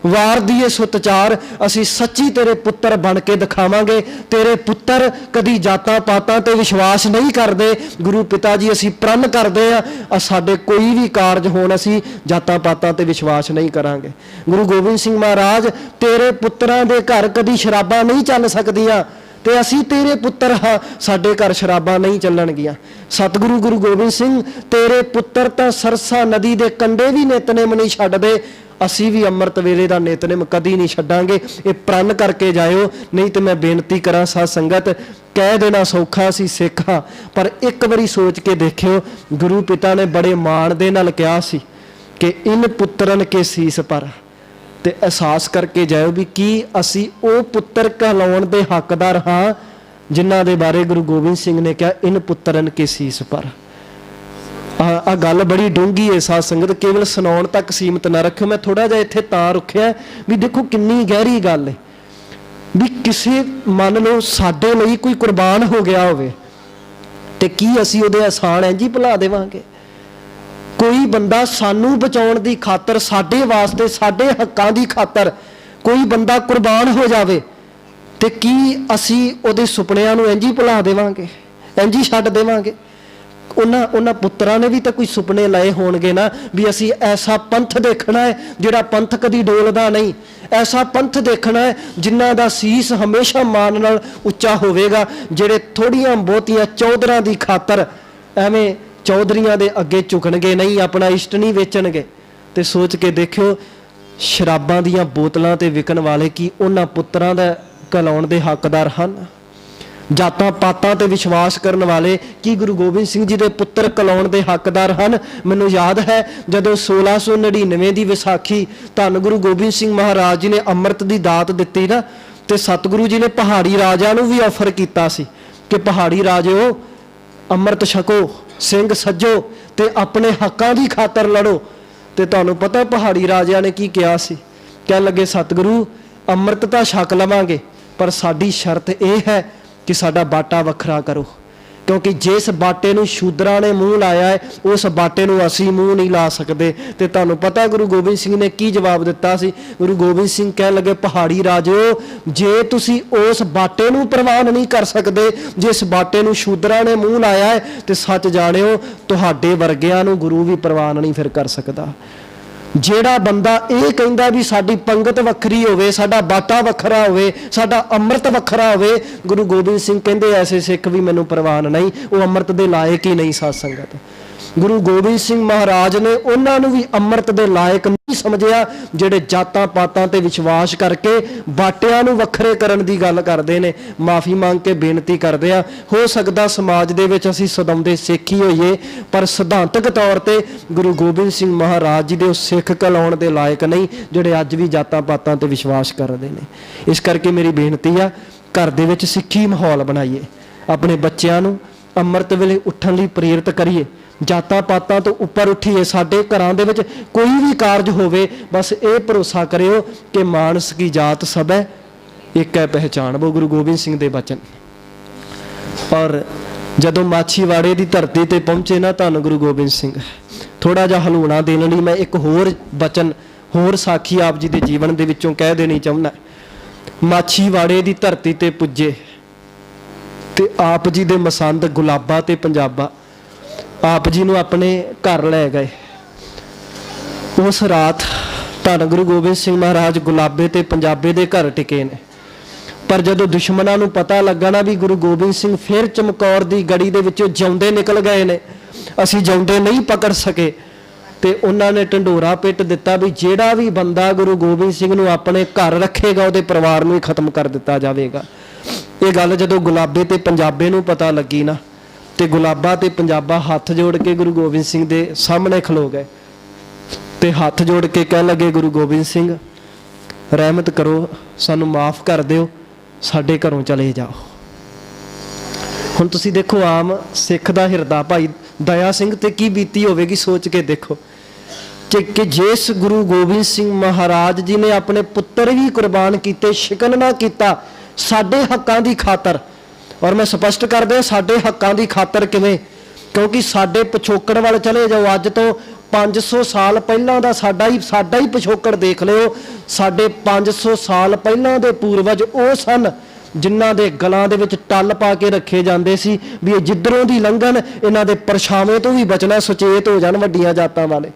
वार दिए सुतचार, असी सच्ची तेरे पुत्र बन के दिखावांगे। तेरे पुत्र कदी जातां पातां ते विश्वास नहीं करते। गुरु पिता जी असी प्रण करते हैं साडे कोई भी कारज होण असी जातां पातां ते विश्वास नहीं करांगे। गुरु गोबिंद सिंह महाराज तेरे पुत्रां दे घर कदी शराबां नहीं चल सकदियां ते असी तेरे पुत्र हाँ, साडे घर शराबां नहीं चलणगियां। सतगुरु गुरु गोबिंद सिंह तेरे पुत्र तां सरसा नदी दे कंढे भी नितनेम नहीं छड्डदे, असी भी अमृत वेले का नितनेम कदी नहीं छड्डांगे। ये प्रण करके जाओ, नहीं तो मैं बेनती करा साध संगत, कह देना सौखा सी सिख हाँ, पर एक बारी सोच के देखियो गुरु पिता ने बड़े मान दे नाल कहा सी कि इन पुत्रन के सीस पर, ते एहसास करके जाओ भी की असी ओ पुत्र कहलाउण दे हकदार हाँ जिन्हां दे बारे गुरु गोबिंद सिंह ने कहा इन पुत्रन के सीस पर। आ गल बड़ी डूंगी है साध संगत, केवल सुनाउण तक सीमित ना रखियो। मैं थोड़ा जिहा इत्थे तां रुकिया भी देखो किन्नी गहरी गल है भी किसे मान लो साडे लई कोई कुर्बान हो गया होवे ते की असी उहदे एहसान इंज ही भुला देवांगे। कोई बंदा सानू बचाउण दी खातर, साडे वास्ते साडे हक्कां दी खातर कोई बंदा कुर्बान हो जावे ते की असी उहदे सुपनिਆਂ ਨੂੰ इंज ही भुला देवांगे, इंज ही छड्ड देवांगे। उन्हां पुत्रां ने भी तो कोई सुपने लाए होणगे ना भी असी ऐसा पंथ देखना है जिहड़ा पंथ कदी डोलदा नहीं, ऐसा पंथ देखना है जिन्हां दा सीस हमेशा मान नाल उच्चा होवेगा, जिहड़े थोड़ियां बहुतियां चौधरां दी खातर एवें चौधरियां दे अगे झुकणगे नहीं, अपना इष्ट नहीं वेचणगे। ते सोच के देखियो शराबां दीयां बोतलां ते विकण वाले की उन्हां पुत्रां दा कहलाउण दे हकदार हन? जातां पातां ते विश्वास करने वाले की गुरु गोबिंद सिंह जी के पुत्र कहलाउण दे हकदार हन? मैनूं याद है जदों 1699 की विसाखी धन गुरु गोबिंद सिंह महाराज जी ने अमृत की दात दित्ती ना, ते सतगुरु जी ने पहाड़ी राजा नूं भी ऑफर कीता सी कि पहाड़ी राजो अमृत छको, सिंह सज्जो ते अपने हक्कां दी खातर लड़ो। ते तुहानूं पता पहाड़ी राजा ने की कहा सी? कहण लगे सतगुरु अमृत तां छक लवांगे पर साडी शर्त यह है कि साडा बाटा वखरा करो, क्योंकि जिस बाटे नूं शूदरां ने मूँह लाया है उस बाटे नूं असीं मूँह नहीं ला सकते। ते तुहानूं पता गुरु गोबिंद सिंह ने की जवाब दिता सी? गुरु गोबिंद सिंह कहण लगे पहाड़ी राजो जे तुसीं उस बाटे नूं प्रवान नहीं कर सकते जिस बाटे नूं शूदरां ने मूँह लाया है, तो सच जाणिओ तुहाडे वर्गिआं नूं गुरु भी प्रवान नहीं फिर कर सकता। ਜਿਹੜਾ ਬੰਦਾ ਇਹ ਕਹਿੰਦਾ ਵੀ ਸਾਡੀ ਪੰਗਤ ਵੱਖਰੀ ਹੋਵੇ, ਸਾਡਾ ਬਾਟਾ ਵੱਖਰਾ ਹੋਵੇ, ਸਾਡਾ ਅੰਮ੍ਰਿਤ ਵੱਖਰਾ ਹੋਵੇ, ਗੁਰੂ ਗੋਬਿੰਦ ਸਿੰਘ ਕਹਿੰਦੇ ਐਸੇ ਸਿੱਖ ਵੀ ਮੈਨੂੰ ਪ੍ਰਵਾਨ ਨਹੀਂ, ਉਹ ਅੰਮ੍ਰਿਤ ਦੇ ਲਾਇਕ ਹੀ ਨਹੀਂ। ਸਾਧ ਸੰਗਤ ਗੁਰੂ ਗੋਬਿੰਦ ਸਿੰਘ ਮਹਾਰਾਜ ਨੇ ਉਹਨਾਂ ਨੂੰ ਵੀ ਅੰਮ੍ਰਿਤ ਦੇ ਲਾਇਕ ਨਹੀਂ ਸਮਝਿਆ ਜਿਹੜੇ ਜਾਤਾਂ ਪਾਤਾਂ ਤੇ ਵਿਸ਼ਵਾਸ ਕਰਕੇ ਬਾਟਿਆਂ ਨੂੰ ਵੱਖਰੇ ਕਰਨ ਦੀ ਗੱਲ ਕਰਦੇ ਨੇ। ਮਾਫੀ ਮੰਗ ਕੇ ਬੇਨਤੀ ਕਰਦੇ ਆ, ਹੋ ਸਕਦਾ ਸਮਾਜ ਦੇ ਵਿੱਚ ਅਸੀਂ ਸਦਾਉਂਦੇ ਸਿੱਖ ਹੀ ਹੋਈਏ, ਪਰ ਸਿਧਾਂਤਕ ਤੌਰ ਤੇ ਗੁਰੂ ਗੋਬਿੰਦ ਸਿੰਘ ਮਹਾਰਾਜ ਜੀ ਦੇ ਉਹ ਸਿੱਖ ਕਹਿਲਾਉਣ ਦੇ ਲਾਇਕ ਨਹੀਂ ਜਿਹੜੇ ਅੱਜ ਵੀ ਜਾਤਾਂ ਪਾਤਾਂ ਤੇ ਵਿਸ਼ਵਾਸ ਕਰਦੇ ਨੇ। ਇਸ ਕਰਕੇ ਮੇਰੀ ਬੇਨਤੀ ਆ ਘਰ ਦੇ ਵਿੱਚ ਸਿੱਖੀ ਮਾਹੌਲ ਬਣਾਈਏ, ਆਪਣੇ ਬੱਚਿਆਂ ਨੂੰ ਅੰਮ੍ਰਿਤ ਵੇਲੇ ਉੱਠਣ ਲਈ ਪ੍ਰੇਰਿਤ ਕਰੀਏ, ਜਾਤਾਂ ਪਾਤਾਂ ਤੋਂ ਉੱਪਰ ਉੱਠੀਏ। ਸਾਡੇ ਘਰਾਂ ਦੇ ਵਿੱਚ ਕੋਈ ਵੀ ਕਾਰਜ ਹੋਵੇ, ਬਸ ਇਹ ਭਰੋਸਾ ਕਰਿਓ ਕਿ ਮਾਨਸ ਕੀ ਜਾਤ ਸਭੈ ਇੱਕ ਹੈ ਪਹਿਚਾਣ। ਉਹ ਗੁਰੂ ਗੋਬਿੰਦ ਸਿੰਘ ਦੇ ਬਚਨ। ਔਰ ਜਦੋਂ ਮਾਛੀਵਾੜੇ ਦੀ ਧਰਤੀ ਤੇ ਪਹੁੰਚੇ ਨਾ ਧੰਨ ਗੁਰੂ ਗੋਬਿੰਦ ਸਿੰਘ, ਥੋੜਾ ਜਿਹਾ ਹਲੂਣਾ ਦੇਣ ਲਈ ਮੈਂ ਇੱਕ ਹੋਰ ਬਚਨ, ਹੋਰ ਸਾਖੀ ਆਪ ਜੀ ਦੇ ਜੀਵਨ ਦੇ ਵਿੱਚੋਂ ਕਹਿ ਦੇਣੀ ਚਾਹੁੰਦਾ। ਮਾਛੀਵਾੜੇ ਦੀ ਧਰਤੀ ਤੇ ਪੁੱਜੇ ਤੇ ਆਪ ਜੀ ਦੇ ਮਸੰਦ ਗੁਲਾਬਾ ਤੇ ਪੰਜਾਬਾ ਆਪ ਜੀ ਨੂੰ ਆਪਣੇ ਘਰ ਲੈ ਗਏ। ਉਸ ਰਾਤ ਧੰਨ ਗੁਰੂ ਗੋਬਿੰਦ ਸਿੰਘ ਮਹਾਰਾਜ ਗੁਲਾਬੇ ਤੇ ਪੰਜਾਬੇ ਦੇ ਘਰ ਟਿਕੇ ਨੇ। ਪਰ ਜਦੋਂ ਦੁਸ਼ਮਣਾਂ ਨੂੰ ਪਤਾ ਲੱਗਾ ਨਾ ਵੀ ਗੁਰੂ ਗੋਬਿੰਦ ਸਿੰਘ ਫਿਰ ਚਮਕੌਰ ਦੀ ਗੜੀ ਦੇ ਵਿੱਚੋਂ ਜਿਉਂਦੇ ਨਿਕਲ ਗਏ ਨੇ, ਅਸੀਂ ਜਿਉਂਦੇ ਨਹੀਂ ਪਕੜ ਸਕੇ, ਤੇ ਉਹਨਾਂ ਨੇ ਢੰਡੋਰਾ ਪਿੱਟ ਦਿੱਤਾ ਵੀ ਜਿਹੜਾ ਵੀ ਬੰਦਾ ਗੁਰੂ ਗੋਬਿੰਦ ਸਿੰਘ ਨੂੰ ਆਪਣੇ ਘਰ ਰੱਖੇਗਾ ਉਹਦੇ ਪਰਿਵਾਰ ਨੂੰ ਹੀ ਖਤਮ ਕਰ ਦਿੱਤਾ ਜਾਵੇਗਾ। ਇਹ ਗੱਲ ਜਦੋਂ ਗੁਲਾਬੇ ਤੇ ਪੰਜਾਬੇ ਨੂੰ ਪਤਾ ਲੱਗੀ ਨਾ, ਤੇ ਗੁਲਾਬਾ ਤੇ ਪੰਜਾਬਾ ਹੱਥ ਜੋੜ ਕੇ ਗੁਰੂ ਗੋਬਿੰਦ ਸਿੰਘ ਦੇ ਸਾਹਮਣੇ ਖਲੋ ਗਏ ਤੇ ਹੱਥ ਜੋੜ ਕੇ ਕਹਿਣ ਲੱਗੇ, ਗੁਰੂ ਗੋਬਿੰਦ ਸਿੰਘ ਰਹਿਮਤ ਕਰੋ, ਸਾਨੂੰ ਮਾਫ ਕਰ ਦਿਓ, ਸਾਡੇ ਘਰੋਂ ਚਲੇ ਜਾਓ। ਹੁਣ ਤੁਸੀਂ ਦੇਖੋ ਆਮ ਸਿੱਖ ਦਾ ਹਿਰਦਾ ਭਾਈ ਦਇਆ ਸਿੰਘ ਤੇ ਕੀ ਬੀਤੀ ਹੋਵੇਗੀ, ਸੋਚ ਕੇ ਦੇਖੋ ਕਿ ਜਿਸ ਗੁਰੂ ਗੋਬਿੰਦ ਸਿੰਘ ਮਹਾਰਾਜ ਜੀ ਨੇ ਆਪਣੇ ਪੁੱਤਰ ਵੀ ਕੁਰਬਾਨ ਕੀਤੇ, ਸ਼ਿਕਨ ਨਾ ਕੀਤਾ ਸਾਡੇ ਹੱਕਾਂ ਦੀ ਖਾਤਰ। ਔਰ ਮੈਂ ਸਪਸ਼ਟ ਕਰ ਦਿਆਂ, ਸਾਡੇ ਹੱਕਾਂ ਦੀ ਖਾਤਰ ਕਿਵੇਂ? ਕਿਉਂਕਿ ਸਾਡੇ ਪਿਛੋਕੜ ਵੱਲ ਚਲੇ ਜਾਓ, ਅੱਜ ਤੋਂ 500 ਸਾਲ ਪਹਿਲਾਂ ਦਾ ਸਾਡਾ ਹੀ ਪਿਛੋਕੜ ਦੇਖ ਲਿਓ। ਸਾਡੇ 500 ਸਾਲ ਪਹਿਲਾਂ ਦੇ ਪੂਰਵਜ ਉਹ ਸਨ ਜਿਨ੍ਹਾਂ ਦੇ ਗਲਾਂ ਦੇ ਵਿੱਚ ਟੱਲ ਪਾ ਕੇ ਰੱਖੇ ਜਾਂਦੇ ਸੀ ਵੀ ਇਹ ਜਿੱਧਰੋਂ ਦੀ ਲੰਘਣ, ਇਹਨਾਂ ਦੇ ਪਰਛਾਵੇਂ ਤੋਂ ਵੀ ਬਚਣਾ, ਸੁਚੇਤ ਹੋ ਜਾਣ ਵੱਡੀਆਂ ਜਾਤਾਂ ਵਾਲੇ।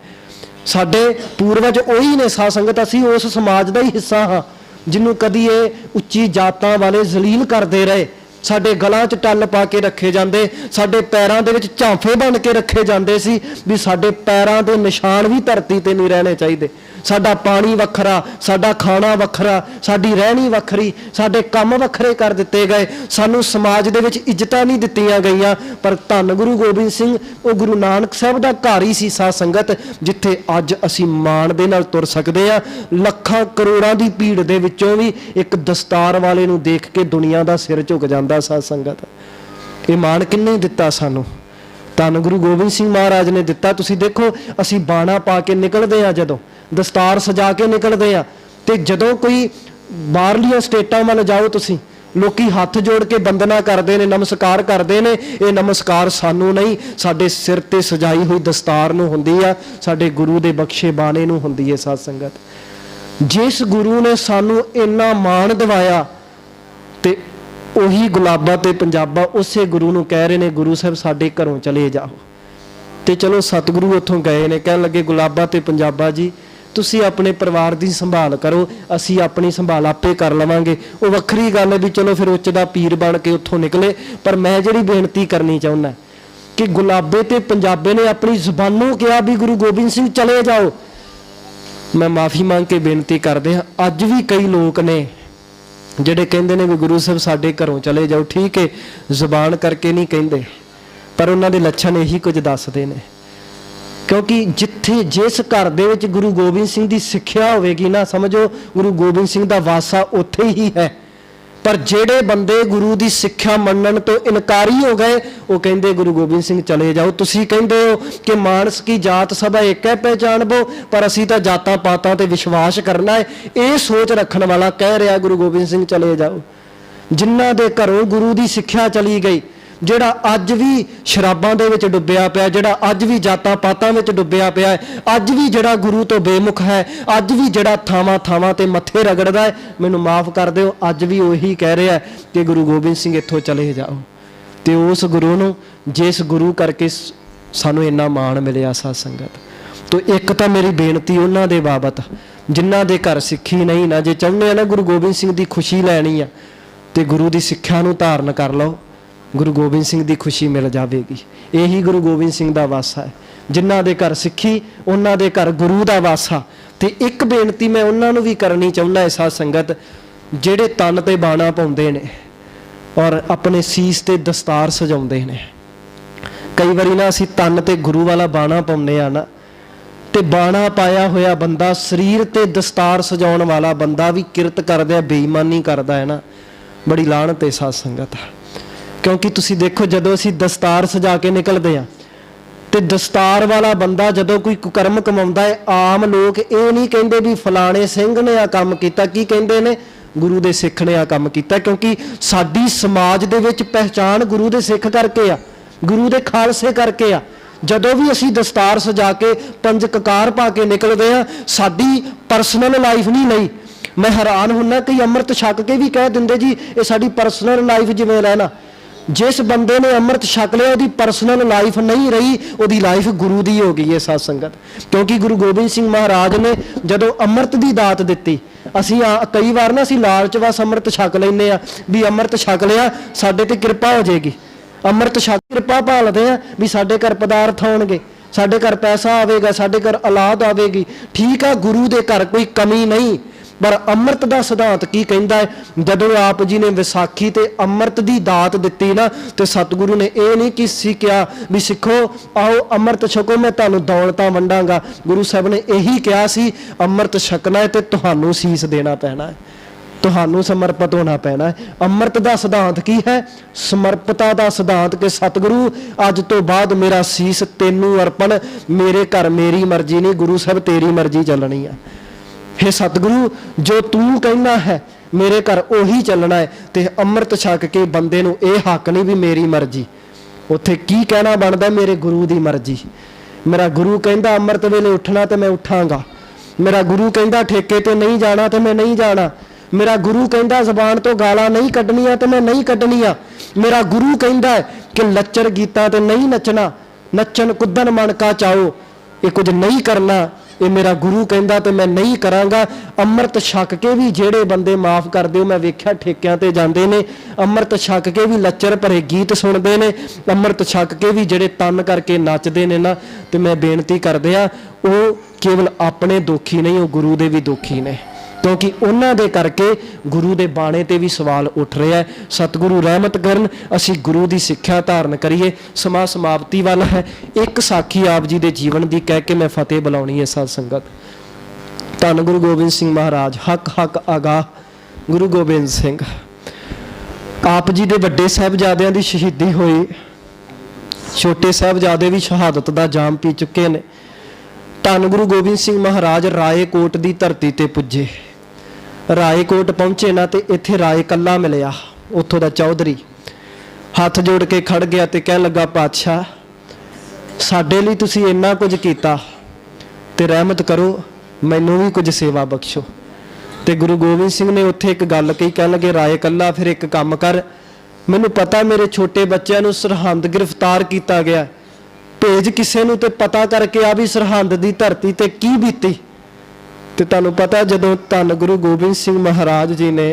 ਸਾਡੇ ਪੂਰਵਜ ਉਹੀ ਨੇ ਸਾਧ ਸੰਗਤ, ਅਸੀਂ ਉਸ ਸਮਾਜ ਦਾ ਹੀ ਹਿੱਸਾ ਹਾਂ ਜਿਹਨੂੰ ਕਦੀ ਇਹ ਉੱਚੀ ਜਾਤਾਂ ਵਾਲੇ ਜ਼ਲੀਲ ਕਰਦੇ ਰਹੇ। ਸਾਡੇ ਗਲਾਂ 'ਚ ਟੱਲ ਪਾ ਕੇ ਰੱਖੇ ਜਾਂਦੇ, ਸਾਡੇ ਪੈਰਾਂ ਦੇ ਵਿੱਚ ਝਾਂਫੇ ਬਣ ਕੇ ਰੱਖੇ ਜਾਂਦੇ ਸੀ ਵੀ ਸਾਡੇ ਪੈਰਾਂ ਦੇ ਨਿਸ਼ਾਨ ਵੀ ਧਰਤੀ ਤੇ ਨਹੀਂ ਰਹਿਣੇ ਚਾਹੀਦੇ। ਸਾਡਾ ਪਾਣੀ ਵੱਖਰਾ, ਸਾਡਾ ਖਾਣਾ ਵੱਖਰਾ, ਸਾਡੀ ਰਹਿਣੀ ਵੱਖਰੀ, ਸਾਡੇ ਕੰਮ ਵੱਖਰੇ ਕਰ ਦਿੱਤੇ ਗਏ, ਸਾਨੂੰ ਸਮਾਜ ਦੇ ਵਿੱਚ ਇੱਜ਼ਤਾਂ ਨਹੀਂ ਦਿੱਤੀਆਂ ਗਈਆਂ। ਪਰ ਧੰਨ ਗੁਰੂ ਗੋਬਿੰਦ ਸਿੰਘ ਉਹ ਗੁਰੂ ਨਾਨਕ ਸਾਹਿਬ ਦਾ ਘਰ ਹੀ ਸੀ ਸਾਧ ਸੰਗਤ, ਜਿੱਥੇ ਅੱਜ ਅਸੀਂ ਮਾਣ ਦੇ ਨਾਲ ਤੁਰ ਸਕਦੇ ਹਾਂ। ਲੱਖਾਂ ਕਰੋੜਾਂ ਦੀ ਭੀੜ ਦੇ ਵਿੱਚੋਂ ਵੀ ਇੱਕ ਦਸਤਾਰ ਵਾਲੇ ਨੂੰ ਦੇਖ ਕੇ ਦੁਨੀਆ ਦਾ ਸਿਰ ਝੁਕ ਜਾਂਦਾ ਸਾਧ ਸੰਗਤ। ਇਹ ਮਾਣ ਕਿੰਨੇ ਦਿੱਤਾ ਸਾਨੂੰ? ਧੰਨ ਗੁਰੂ ਗੋਬਿੰਦ ਸਿੰਘ ਮਹਾਰਾਜ ਨੇ ਦਿੱਤਾ। ਤੁਸੀਂ ਦੇਖੋ ਅਸੀਂ ਬਾਣਾ ਪਾ ਕੇ ਨਿਕਲਦੇ ਹਾਂ, ਜਦੋਂ ਦਸਤਾਰ ਸਜਾ ਕੇ ਨਿਕਲਦੇ ਆ, ਤੇ ਜਦੋਂ ਕੋਈ ਬਾਹਰਲੀਆਂ ਸਟੇਟਾਂ ਵੱਲ ਜਾਓ ਤੁਸੀਂ, ਲੋਕੀ ਹੱਥ ਜੋੜ ਕੇ ਬੰਦਨਾ ਕਰਦੇ ਨੇ, ਨਮਸਕਾਰ ਕਰਦੇ ਨੇ। ਇਹ ਨਮਸਕਾਰ ਸਾਨੂੰ ਨਹੀਂ, ਸਾਡੇ ਸਿਰ ਤੇ ਸਜਾਈ ਹੋਈ ਦਸਤਾਰ ਨੂੰ ਹੁੰਦੀ ਆ, ਸਾਡੇ ਗੁਰੂ ਦੇ ਬਖਸ਼ੇ ਬਾਣੇ ਨੂੰ ਹੁੰਦੀ ਹੈ ਸਾਧ ਸੰਗਤ। ਜਿਸ ਗੁਰੂ ਨੇ ਸਾਨੂੰ ਇੰਨਾ ਮਾਣ ਦਿਵਾਇਆ, ਤੇ ਉਹੀ ਗੁਲਾਬਾ ਤੇ ਪੰਜਾਬਾ ਉਸੇ ਗੁਰੂ ਨੂੰ ਕਹਿ ਰਹੇ ਨੇ, ਗੁਰੂ ਸਾਹਿਬ ਸਾਡੇ ਘਰੋਂ ਚਲੇ ਜਾਓ। ਤੇ ਚਲੋ ਸਤਿਗੁਰੂ ਉੱਥੋਂ ਗਏ ਨੇ, ਕਹਿਣ ਲੱਗੇ ਗੁਲਾਬਾ ਤੇ ਪੰਜਾਬਾ ਜੀ ਤੁਸੀਂ ਆਪਣੇ ਪਰਿਵਾਰ ਦੀ ਸੰਭਾਲ ਕਰੋ, ਅਸੀਂ ਆਪਣੀ ਸੰਭਾਲ ਆਪੇ ਕਰ ਲਵਾਂਗੇ। ਉਹ ਵੱਖਰੀ ਗੱਲ ਹੈ ਵੀ ਚਲੋ ਫਿਰ ਉੱਚ ਦਾ ਪੀਰ ਬਣ ਕੇ ਉੱਥੋਂ ਨਿਕਲੇ। ਪਰ ਮੈਂ ਜਿਹੜੀ ਬੇਨਤੀ ਕਰਨੀ ਚਾਹੁੰਦਾ ਕਿ ਗੁਲਾਬੇ ਤੇ ਪੰਜਾਬੇ ਨੇ ਆਪਣੀ ਜ਼ੁਬਾਨੋਂ ਕਿਹਾ ਵੀ ਗੁਰੂ ਗੋਬਿੰਦ ਸਿੰਘ ਚਲੇ ਜਾਓ। ਮੈਂ ਮਾਫੀ ਮੰਗ ਕੇ ਬੇਨਤੀ ਕਰਦੇ ਹਾਂ, ਅੱਜ ਵੀ ਕਈ ਲੋਕ ਨੇ ਜਿਹੜੇ ਕਹਿੰਦੇ ਨੇ ਵੀ ਗੁਰੂ ਸਾਹਿਬ ਸਾਡੇ ਘਰੋਂ ਚਲੇ ਜਾਓ। ਠੀਕ ਹੈ, ਜ਼ੁਬਾਨ ਕਰਕੇ ਨਹੀਂ ਕਹਿੰਦੇ, ਪਰ ਉਹਨਾਂ ਦੇ ਲੱਛਣ ਇਹੀ ਕੁਝ ਦੱਸਦੇ ਨੇ। ਕਿਉਂਕਿ ਜਿੱਥੇ ਜਿਸ ਘਰ ਦੇ ਵਿੱਚ ਗੁਰੂ ਗੋਬਿੰਦ ਸਿੰਘ ਦੀ ਸਿੱਖਿਆ ਹੋਵੇਗੀ ਨਾ, ਸਮਝੋ ਗੁਰੂ ਗੋਬਿੰਦ ਸਿੰਘ ਦਾ ਵਾਸਾ ਉੱਥੇ ਹੀ ਹੈ। ਪਰ ਜਿਹੜੇ ਬੰਦੇ ਗੁਰੂ ਦੀ ਸਿੱਖਿਆ ਮੰਨਣ ਤੋਂ ਇਨਕਾਰੀ ਹੋ ਗਏ, ਉਹ ਕਹਿੰਦੇ ਗੁਰੂ ਗੋਬਿੰਦ ਸਿੰਘ ਚਲੇ ਜਾਓ। ਤੁਸੀਂ ਕਹਿੰਦੇ ਹੋ ਕਿ ਮਾਨਸ ਕੀ ਜਾਤ ਸਭਾ ਇੱਕ ਹੈ ਪਹਿਚਾਣਬੋ, ਪਰ ਅਸੀਂ ਤਾਂ ਜਾਤਾਂ ਪਾਤਾਂ ਤੇ ਵਿਸ਼ਵਾਸ ਕਰਨਾ ਹੈ। ਇਹ ਸੋਚ ਰੱਖਣ ਵਾਲਾ ਕਹਿ ਰਿਹਾ ਗੁਰੂ ਗੋਬਿੰਦ ਸਿੰਘ ਚਲੇ ਜਾਓ। ਜਿਨ੍ਹਾਂ ਦੇ ਘਰੋਂ ਗੁਰੂ ਦੀ ਸਿੱਖਿਆ ਚਲੀ ਗਈ, ਜਿਹੜਾ ਅੱਜ ਵੀ ਸ਼ਰਾਬਾਂ ਦੇ ਵਿੱਚ ਡੁੱਬਿਆ ਪਿਆ, ਜਿਹੜਾ ਅੱਜ ਵੀ ਜਾਤਾਂ ਪਾਤਾਂ ਵਿੱਚ ਡੁੱਬਿਆ ਪਿਆ ਹੈ, ਅੱਜ ਵੀ ਜਿਹੜਾ ਗੁਰੂ ਤੋਂ ਬੇਮੁਖ ਹੈ, ਅੱਜ ਵੀ ਜਿਹੜਾ ਥਾਵਾਂ ਥਾਵਾਂ ਤੇ ਮੱਥੇ ਰਗੜਦਾ ਹੈ, ਮੈਨੂੰ ਮਾਫ ਕਰ ਦਿਓ, ਅੱਜ ਵੀ ਉਹੀ ਕਹਿ ਰਿਹਾ ਕਿ ਗੁਰੂ ਗੋਬਿੰਦ ਸਿੰਘ ਇੱਥੋਂ ਚਲੇ ਜਾਓ। ਤੇ ਉਸ ਗੁਰੂ ਨੂੰ, ਜਿਸ ਗੁਰੂ ਕਰਕੇ ਸਾਨੂੰ ਇੰਨਾ ਮਾਣ ਮਿਲਿਆ ਸਾਧ ਸੰਗਤ, ਤੋ ਇੱਕ ਤਾਂ ਮੇਰੀ ਬੇਨਤੀ ਉਹਨਾਂ ਦੇ ਬਾਬਤ ਜਿਨ੍ਹਾਂ ਦੇ ਘਰ ਸਿੱਖੀ ਨਹੀਂ ਨਾ, ਜੇ ਚਾਹੁੰਦੇ ਆ ਨਾ ਗੁਰੂ ਗੋਬਿੰਦ ਸਿੰਘ ਦੀ ਖੁਸ਼ੀ ਲੈਣੀ ਆ, ਤੇ ਗੁਰੂ ਦੀ ਸਿੱਖਿਆ ਨੂੰ ਧਾਰਨ ਕਰ ਲਓ, ਗੁਰੂ ਗੋਬਿੰਦ ਸਿੰਘ ਦੀ ਖੁਸ਼ੀ ਮਿਲ ਜਾਵੇਗੀ। ਇਹੀ ਗੁਰੂ ਗੋਬਿੰਦ ਸਿੰਘ ਦਾ ਵਾਸਾ ਹੈ। ਜਿਨ੍ਹਾਂ ਦੇ ਘਰ ਸਿੱਖੀ, ਉਹਨਾਂ ਦੇ ਘਰ ਗੁਰੂ ਦਾ ਵਾਸਾ। ਤੇ ਇੱਕ ਬੇਨਤੀ ਮੈਂ ਉਹਨਾਂ ਨੂੰ ਵੀ ਕਰਨੀ ਚਾਹੁੰਦਾ ਹੈ ਸਾਧ ਸੰਗਤ, ਜਿਹੜੇ ਤਨ ਤੇ ਬਾਣਾ ਪਾਉਂਦੇ ਨੇ ਔਰ ਆਪਣੇ ਸੀਸ ਤੇ ਦਸਤਾਰ ਸਜਾਉਂਦੇ ਨੇ। ਕਈ ਵਾਰੀ ਨਾ ਅਸੀਂ ਤਨ ਤੇ ਗੁਰੂ ਵਾਲਾ ਬਾਣਾ ਪਾਉਂਦੇ ਆ ਨਾ, ਤੇ ਬਾਣਾ ਪਾਇਆ ਹੋਇਆ ਬੰਦਾ, ਸਰੀਰ ਤੇ ਦਸਤਾਰ ਸਜਾਉਣ ਵਾਲਾ ਬੰਦਾ ਵੀ ਕਿਰਤ ਕਰਦਾ, ਬੇਈਮਾਨੀ ਕਰਦਾ ਹੈ ਨਾ, ਬੜੀ ਲਾਹਨਤ ਹੈ ਸਾਧ ਸੰਗਤ। क्योंकि तुसी देखो जदों असीं दस्तार सजा के निकलते हैं तो दस्तार वाला बंदा जदों कोई कुकर्म कमाउंदा है, आम लोग ये नहीं कहते भी फलाने सिंह ने आ काम किया, की कहते ने गुरु दे सिख ने आ काम किया। क्योंकि साडी समाज दे विच पहचान गुरु दे सिख करके आ, गुरु दे खालसे करके आ। जदों भी असीं दस्तार सजा के पंज ककार पा के निकलते हैं, साडी परसनल लाइफ नहीं नहीं। मैं हैरान हुन्ना कि अमृत छक के भी कह दिंदे जी ये साडी परसनल लाइफ जिवें रहना। जिस बंदे ने अमृत छक लिया उसकी परसनल लाइफ नहीं रही, उसकी लाइफ गुरु दी हो गई है साध संगत। क्योंकि गुरु गोबिंद सिंह महाराज ने जदों अमृत की दात दी, असीं कई बार ना असीं लालच वस अमृत छक लैंदे आ भी अमृत छक लिया साडे ते कृपा हो जाएगी, अमृत छक कृपा भालते हैं भी साडे घर पदार्थ आउणगे, साडे घर पैसा आवेगा, साडे घर औलाद आवेगी। ठीक है, गुरु दे घर कोई कमी नहीं, पर अमृत का सिद्धांत की कहता है, जदों आप जी ने विसाखी ते अमृत की दात दी ना, तो सतगुरु ने यह नहीं कि कहा भी सिखो आओ अमृत छको मैं तुहानूं दौलतां वंडांगा। गुरु साहब ने यही कहा सी अमृत छकना है तो तुहानूं सीस देना पैना है, तुहानूं समर्पित होना पैना है। अमृत का सिद्धांत की है? समर्पता का सिद्धांत कि सतगुरु अज तो बाद मेरा सीस तेनू अर्पण, मेरे घर मेरी मर्जी नहीं, गुरु साहब तेरी मर्जी चलनी है। हे सतगुरु जो तू कहना है मेरे घर उही चलना है। तो अमृत छक के बंदे नूं ये हक नहीं भी मेरी मर्जी, उत्थे की कहना बनता मेरे गुरु की मर्जी। मेरा गुरु कहता अमृत वेले उठना तो मैं उठांगा, मेरा गुरु कहता ठेके ते नहीं जाना तो मैं नहीं जाना, मेरा गुरु कहता जबान तो गालां नहीं कढनियां तो मैं नहीं कढनियां, मेरा गुरु कहता है कि लच्चर गीतां ते नहीं नचना, नचन कुदन मन का चाओ, ये कुछ नहीं करना, ये मेरा गुरु कहता तो मैं नहीं करांगा। अमृत छक के भी जेड़े बंदे माफ़ कर दिओ, मैं वेख्या ठेकियां ते जांदे ने, अमृत छक के भी लच्चर भरे गीत सुनते हैं, अमृत छक के भी जेड़े तन करके नचते हैं ना, तो मैं बेनती करदे आ वो केवल अपने दुखी नहीं, वो गुरु दे भी दुखी ने, क्योंकि उन्हां दे करके गुरु दे बाणे ते भी सवाल उठ रहा है। सतगुरु रहमत करन असी गुरु की सिक्ख्या धारण करिए। समा समाप्ति वाला है, एक साखी आप जी के जीवन की कह के मैं फतेह बुलाउणी है साध संगत। धन गुरु गोबिंद सिंह महाराज हक हक आगाह गुरु गोबिंद सिंह आप जी के वड्डे साहिबजादियां की शहीदी हुई, छोटे साहिबजादे भी शहादत का जाम पी चुके हैं। धन गुरु गोबिंद सिंह महाराज रायकोट की धरती ते पुजे, रायकोट पहुंचे ना तो इत्थे राय कल्ला मिलिया, उत्थों दा चौधरी हाथ जोड़ के खड़ गया तो कह लगा पातशाह साडे लई तुसीं इन्ना कुछ कीता ते रहमत करो, मैनूं भी कुछ सेवा बख्शो। तो गुरु गोबिंद सिंह ने उत्थे एक गल कही, कह लगे राय कल्ला फिर एक काम कर, मैनूं पता मेरे छोटे बच्चों नूं सरहंद गिरफ्तार किया गया, भेज किसी नूं ते पता करके आ भी सरहंद की धरती ते की बीती। तो तुहानूं पता जदों धन गुरु गोबिंद सिंह महाराज जी ने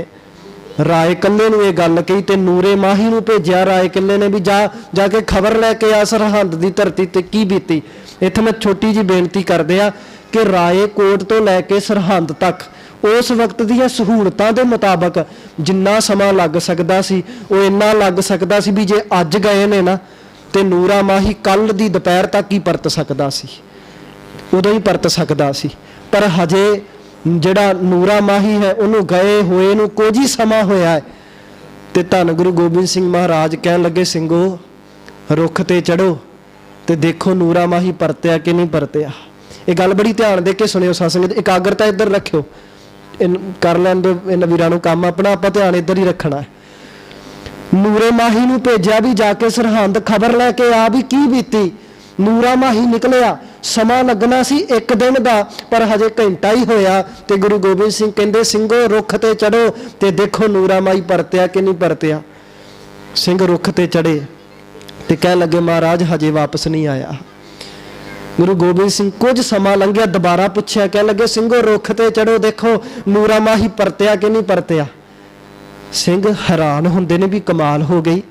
राय कल्ले नूं ये गल कही तो नूरे माही नूं भेजिया, राय कल्ले ने भी जाके खबर लैके आ सरहंद की धरती ते की बीती। इत्थे मैं छोटी जी बेनती करदे आ कि रायकोट तो लैके सरहंद तक उस वक्त दीयां सहूलतां दे मुताबक जिन्ना समा लग सकदा सी वो इन्ना लग सकदा सी भी जे अज गए ने ना तो नूरा माही कल दी दोपहर तक ही परत सकदा सी, उदों ही परत सकदा सी। पर हजे जिहड़ा नूरा माही है उन्होंने गए हुए नूं कुछ ही समा होया है। तो धन गुरु गोबिंद सिंह महाराज कह लगे सिंगो रुख ते चढ़ो तो देखो नूरा माही परत्या कि नहीं परत्या। ये गल बड़ी ध्यान दे के सुनियो सत्संग, एकाग्रता इधर रखियो, कर लैन दो इन वीरां नूं काम अपना, आपां ध्यान इधर ही रखना है। नूरे माही नूं भेजिया भी जाके सरहंद खबर लैके आ भी की बीती, नूरा माही निकलिया, समा लगना सी एक दिन का पर हजे घंटा ही होया। तो गुरु गोबिंद सिंह कहंदे सिंघो रुख ते चढ़ो तो देखो नूरा माही परत्या कि नहीं परत्या। सिंह रुख ते चढ़े तो कह लगे महाराज हजे वापस नहीं आया। गुरु गोबिंद सिंह कुछ समा लंघिया, दोबारा पुछया, कह लगे सिंघो रुख ते चढ़ो देखो नूरा माही परत्या कि नहीं परत्या। सिंह हैरान होंदे ने भी कमाल हो गई,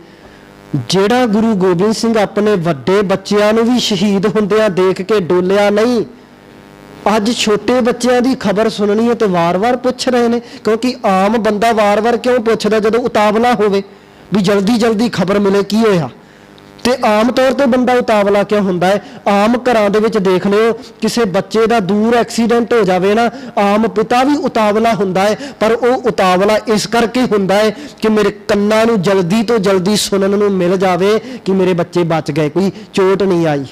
जेड़ा गुरु गोबिंद सिंह अपने वड्डे बच्चों नूं भी शहीद होंदियां देख के डोलिया नहीं, अज छोटे बच्चों की खबर सुननी है तो वार वार पुछ रहे हैं। क्योंकि आम बंदा वार वार क्यों पुछदा जदों उतावला होवे भी जल्दी जल्दी खबर मिले की होया। ਤੇ ਆਮ ਤੌਰ ਤੇ ਬੰਦਾ ਉਤਾਵਲਾ ਕਿਉਂ ਹੁੰਦਾ ਹੈ? ਆਮ ਘਰਾਂ ਦੇ ਵਿੱਚ ਦੇਖ ਲਿਓ, ਕਿਸੇ ਬੱਚੇ ਦਾ ਦੂਰ ਐਕਸੀਡੈਂਟ ਹੋ ਜਾਵੇ ਨਾ, ਆਮ ਪਿਤਾ ਵੀ ਉਤਾਵਲਾ ਹੁੰਦਾ ਹੈ, ਪਰ ਉਹ ਉਤਾਵਲਾ ਇਸ ਕਰਕੇ ਹੁੰਦਾ ਹੈ ਕਿ ਮੇਰੇ ਕੰਨਾਂ ਨੂੰ ਜਲਦੀ ਤੋਂ ਜਲਦੀ ਸੁਣਨ ਨੂੰ ਮਿਲ ਜਾਵੇ ਕਿ ਮੇਰੇ ਬੱਚੇ ਬਚ ਗਏ, ਕੋਈ ਚੋਟ ਨਹੀਂ ਆਈ।